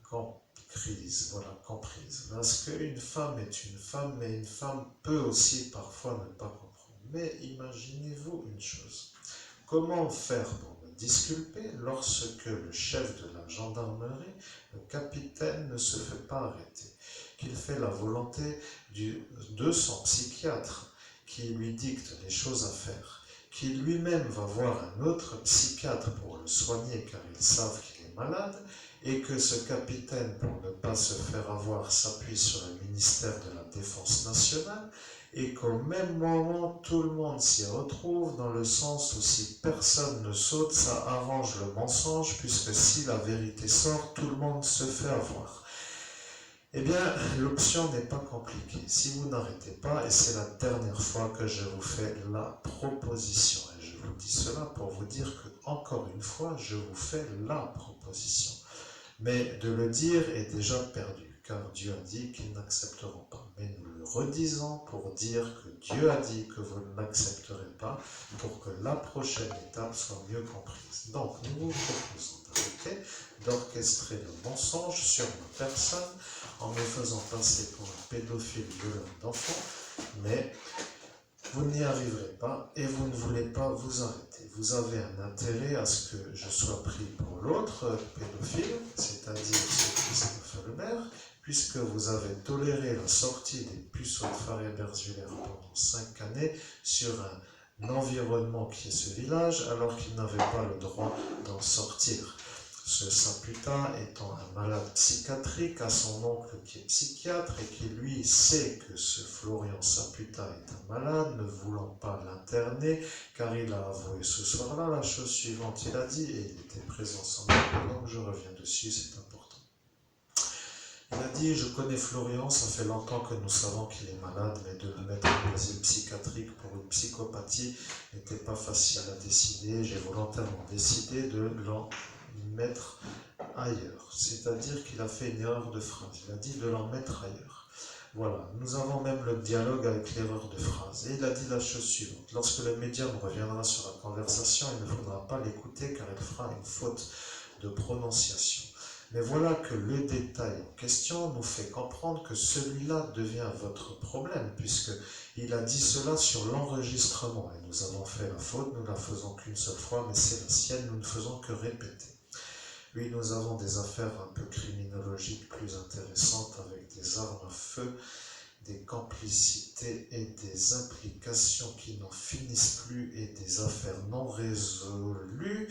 comprise. Voilà, comprise. Parce qu'une femme est une femme, mais une femme peut aussi parfois ne pas comprendre. Mais imaginez-vous une chose. Comment faire pour me disculper lorsque le chef de la gendarmerie, le capitaine, ne se fait pas arrêter, qu'il fait la volonté de son psychiatre, qui lui dicte les choses à faire, qui lui-même va voir un autre psychiatre pour le soigner car ils savent qu'il est malade, et que ce capitaine, pour ne pas se faire avoir, s'appuie sur le ministère de la Défense nationale, et qu'au même moment, tout le monde s'y retrouve, dans le sens où si personne ne saute, ça arrange le mensonge, puisque si la vérité sort, tout le monde se fait avoir. Eh bien, l'option n'est pas compliquée. Si vous n'arrêtez pas, et c'est la dernière fois que je vous fais la proposition, et je vous dis cela pour vous dire que, encore une fois, je vous fais la proposition. Mais de le dire est déjà perdu, car Dieu a dit qu'ils n'accepteront pas. Mais nous le redisons pour dire que Dieu a dit que vous ne l'accepterez pas, pour que la prochaine étape soit mieux comprise. Donc, nous vous proposons d'arrêter d'orchestrer le mensonge sur ma personne, en me faisant passer pour un pédophile violeur d'enfants, mais Vous n'y arriverez pas et vous ne voulez pas vous arrêter. Vous avez un intérêt à ce que je sois pris pour l'autre pédophile, c'est-à-dire ce Christophe Lebert, puisque vous avez toléré la sortie des puceaux de Faré-Berzwiller pendant 5 années sur un environnement qui est ce village, alors qu'ils n'avaient pas le droit d'en sortir. Ce Saputain étant un malade psychiatrique, a son oncle qui est psychiatre et qui lui sait que ce Florian Saputain est un malade, ne voulant pas l'interner, car il a avoué ce soir-là la chose suivante. Il a dit, et il était présent sans doute, donc je reviens dessus, c'est important. Il a dit, je connais Florian, ça fait longtemps que nous savons qu'il est malade, mais de le mettre en asile psychiatrique pour une psychopathie n'était pas facile à décider. J'ai volontairement décidé de l'en mettre ailleurs. C'est-à-dire qu'il a fait une erreur de phrase. Il a dit de l'en mettre ailleurs. Voilà, nous avons même le dialogue avec l'erreur de phrase. Et il a dit la chose suivante. Lorsque le médium reviendra sur la conversation, il ne faudra pas l'écouter car il fera une faute de prononciation. Mais voilà que le détail en question nous fait comprendre que celui-là devient votre problème, puisqu'il a dit cela sur l'enregistrement. Et nous avons fait la faute, nous ne la faisons qu'une seule fois, mais c'est la sienne, nous ne faisons que répéter. Oui, nous avons des affaires un peu criminologiques plus intéressantes avec des armes à feu, des complicités et des implications qui n'en finissent plus et des affaires non résolues.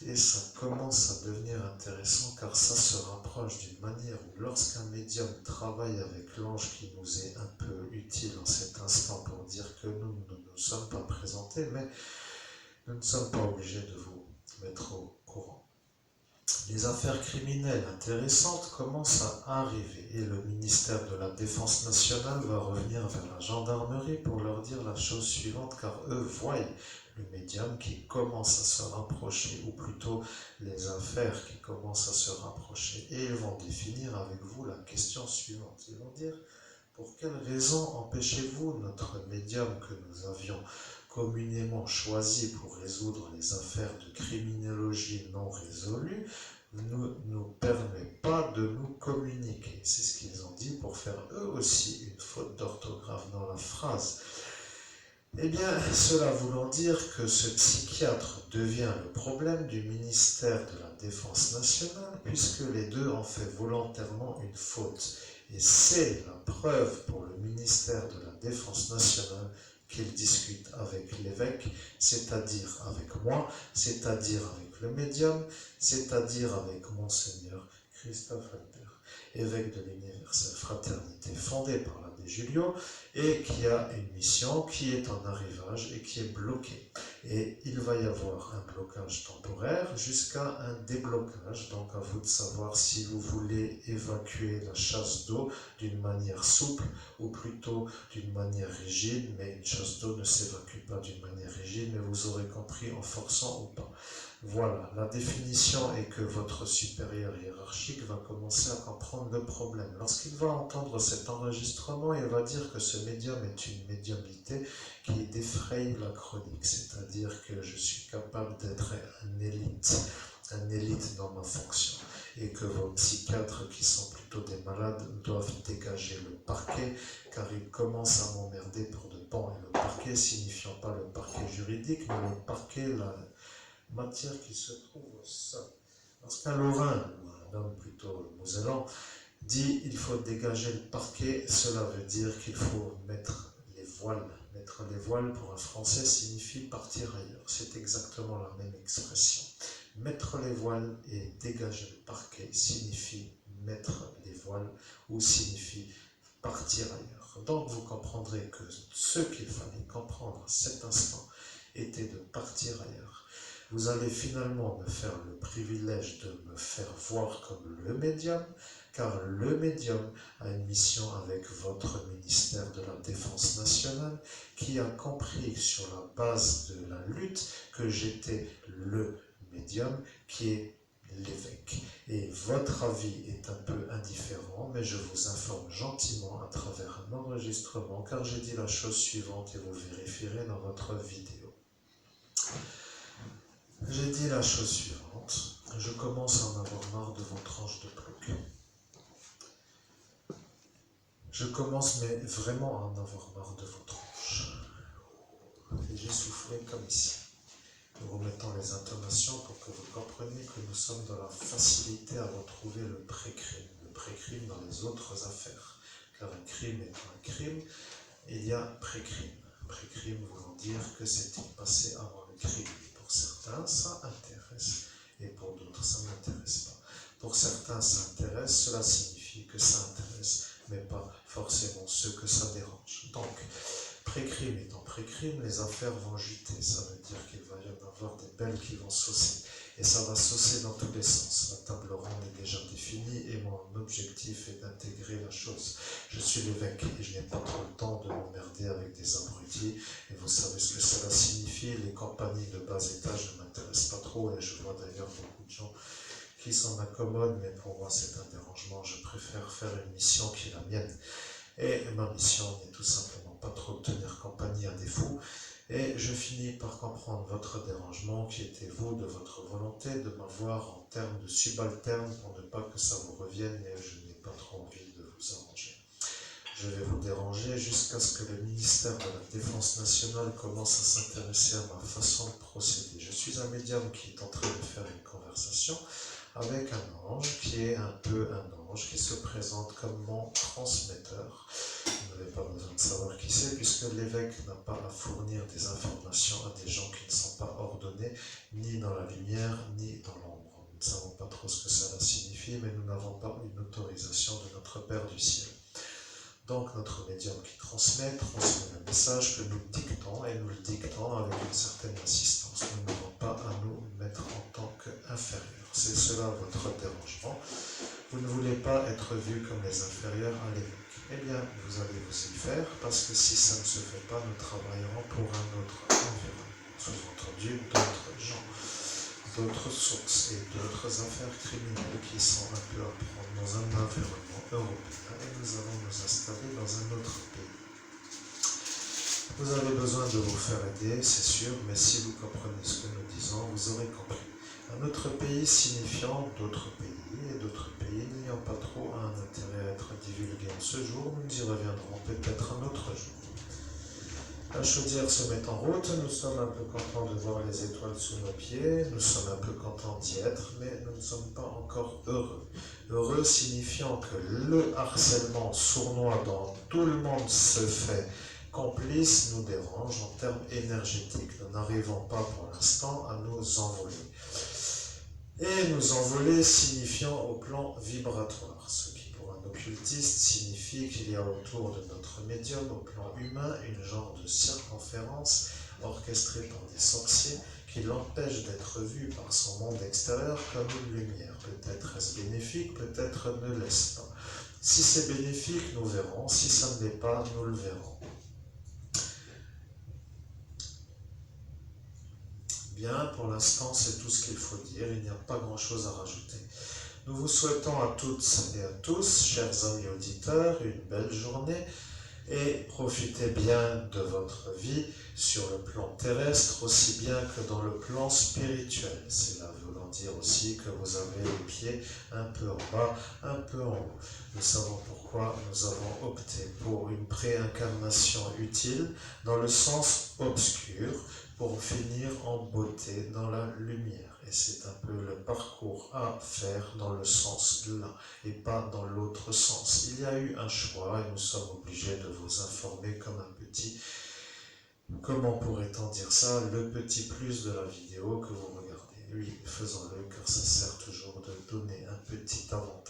Et ça commence à devenir intéressant car ça se rapproche d'une manière où lorsqu'un médium travaille avec l'ange qui nous est un peu utile en cet instant pour dire que nous ne nous sommes pas présentés, mais nous ne sommes pas obligés de vous mettre au courant. Les affaires criminelles intéressantes commencent à arriver et le ministère de la Défense nationale va revenir vers la gendarmerie pour leur dire la chose suivante car eux voient le médium qui commence à se rapprocher, ou plutôt les affaires qui commencent à se rapprocher. Et ils vont définir avec vous la question suivante. Ils vont dire, pour quelle raison empêchez-vous notre médium que nous avions communément choisi pour résoudre les affaires de criminologie non résolues, ne nous permet pas de nous communiquer. C'est ce qu'ils ont dit pour faire eux aussi une faute d'orthographe dans la phrase. Eh bien, cela voulant dire que ce psychiatre devient le problème du ministère de la Défense nationale, puisque les deux ont fait volontairement une faute. Et c'est la preuve pour le ministère de la Défense nationale qu'il discute avec l'évêque, c'est-à-dire avec moi, c'est-à-dire avec le médium, c'est-à-dire avec Monseigneur Christophe Albert, évêque de l'Universelle Fraternité, fondé par l'abbé Julio, et qui a une mission qui est en arrivage et qui est bloquée. Et il va y avoir un blocage temporaire jusqu'à un déblocage, donc à vous de savoir si vous voulez évacuer la chasse d'eau d'une manière souple ou plutôt d'une manière rigide, mais une chasse d'eau ne s'évacue pas d'une manière rigide, mais vous aurez compris en forçant ou pas. Voilà, la définition est que votre supérieur hiérarchique va commencer à comprendre le problème. Lorsqu'il va entendre cet enregistrement, il va dire que ce médium est une médiumnité qui défraye la chronique, c'est-à-dire que je suis capable d'être un élite dans ma fonction, et que vos psychiatres qui sont plutôt des malades doivent dégager le parquet, car ils commencent à m'emmerder pour de bon, et le parquet signifiant pas le parquet juridique, mais le parquet, la matière qui se trouve au sol. Lorsqu'un Lorrain, ou un homme plutôt mosellan, dit il faut dégager le parquet, cela veut dire qu'il faut mettre les voiles. Mettre les voiles pour un Français signifie partir ailleurs. C'est exactement la même expression. Mettre les voiles et dégager le parquet signifie mettre les voiles ou signifie partir ailleurs. Donc vous comprendrez que ce qu'il fallait comprendre à cet instant était de partir ailleurs. Vous allez finalement me faire le privilège de me faire voir comme le médium, car le médium a une mission avec votre ministère de la Défense nationale qui a compris sur la base de la lutte que j'étais le médium qui est l'évêque. Et votre avis est un peu indifférent, mais je vous informe gentiment à travers un enregistrement, car j'ai dit la chose suivante et vous vérifierez dans votre vidéo. J'ai dit la chose suivante, je commence à en avoir marre de vos tranches de plouc. Je commence mais vraiment à en avoir marre de vos tranches. soufflez comme ici. Nous remettons les intonations pour que vous compreniez que nous sommes dans la facilité à retrouver le pré-crime dans les autres affaires. Car un crime est un crime, il y a pré-crime. Pré-crime voulant dire que c'est-il passé avant le crime. Pour certains, ça intéresse, et pour d'autres, ça n'intéresse pas. Pour certains, ça intéresse, cela signifie que ça intéresse, mais pas forcément ceux que ça dérange. Donc, pré-crime étant pré-crime, les affaires vont juter. Ça veut dire qu'il va y en avoir des belles qui vont saucer. Et ça va saucer dans tous les sens. La table ronde est déjà définie et mon objectif est d'intégrer la chose. Je suis l'évêque et je n'ai pas trop le temps de m'emmerder avec des abrutis. Et vous savez ce que cela signifie. Les compagnies de bas étage ne m'intéressent pas trop et je vois d'ailleurs beaucoup de gens qui s'en accommodent, mais pour moi c'est un dérangement. Je préfère faire une mission qui est la mienne. Et ma mission n'est tout simplement pas trop de tenir compagnie à des fous. Et je finis par comprendre votre dérangement qui était vous, de votre volonté de m'avoir en termes de subalterne pour ne pas que ça vous revienne, mais je n'ai pas trop envie de vous arranger. Je vais vous déranger jusqu'à ce que le ministère de la Défense nationale commence à s'intéresser à ma façon de procéder. Je suis un médium qui est en train de faire une conversation avec un ange qui est un peu un ange qui se présente comme mon transmetteur. Vous n'avez pas besoin de savoir qui c'est puisque l'évêque n'a pas à fournir des informations à des gens qui ne sont pas ordonnés ni dans la lumière ni dans l'ombre. Nous ne savons pas trop ce que cela signifie, mais nous n'avons pas une autorisation de notre Père du ciel. Donc notre médium qui transmet le message que nous dictons et nous le dictons avec une certaine insistance. Nous n'avons pas à nous mettre en tant qu'inférieurs. C'est cela votre dérangement. Vous ne voulez pas être vu comme les inférieurs à l'évêque. Eh bien, vous allez vous y faire parce que si ça ne se fait pas, nous travaillerons pour un autre environnement. Sous-entendu, d'autres gens, d'autres sources et d'autres affaires criminelles qui sont un peu à prendre dans un environnement européen et nous allons nous installer dans un autre pays. Vous avez besoin de vous faire aider, c'est sûr, mais si vous comprenez ce que nous disons, vous aurez compris. Un autre pays signifiant d'autres pays, et d'autres pays n'ayant pas trop un intérêt à être divulgués en ce jour, nous y reviendrons peut-être un autre jour. La chaudière se met en route, nous sommes un peu contents de voir les étoiles sous nos pieds, nous sommes un peu contents d'y être, mais nous ne sommes pas encore heureux. Heureux signifiant que le harcèlement sournois dont tout le monde se fait complice nous dérange en termes énergétiques. Nous n'arrivons pas pour l'instant à nous envoler. Et nous envoler signifiant au plan vibratoire, ce qui pour un occultiste signifie qu'il y a autour de notre médium au plan humain une genre de circonférence orchestrée par des sorciers qui l'empêche d'être vu par son monde extérieur comme une lumière. Peut-être est-ce bénéfique, peut-être ne l'est pas. Si c'est bénéfique, nous verrons. Si ça ne l'est pas, nous le verrons. Bien, pour l'instant, c'est tout ce qu'il faut dire. Il n'y a pas grand-chose à rajouter. Nous vous souhaitons à toutes et à tous, chers amis auditeurs, une belle journée et profitez bien de votre vie sur le plan terrestre aussi bien que dans le plan spirituel. Cela voulant dire aussi que vous avez les pieds un peu en bas, un peu en haut. Nous savons pourquoi nous avons opté pour une préincarnation utile dans le sens obscur pour finir en beauté dans la lumière. Et c'est un peu le parcours à faire dans le sens là et pas dans l'autre sens. Il y a eu un choix et nous sommes obligés de vous informer comme un petit, comment pourrait-on dire ça, le petit plus de la vidéo que vous regardez. Oui, faisons-le car ça sert toujours de donner un petit avantage.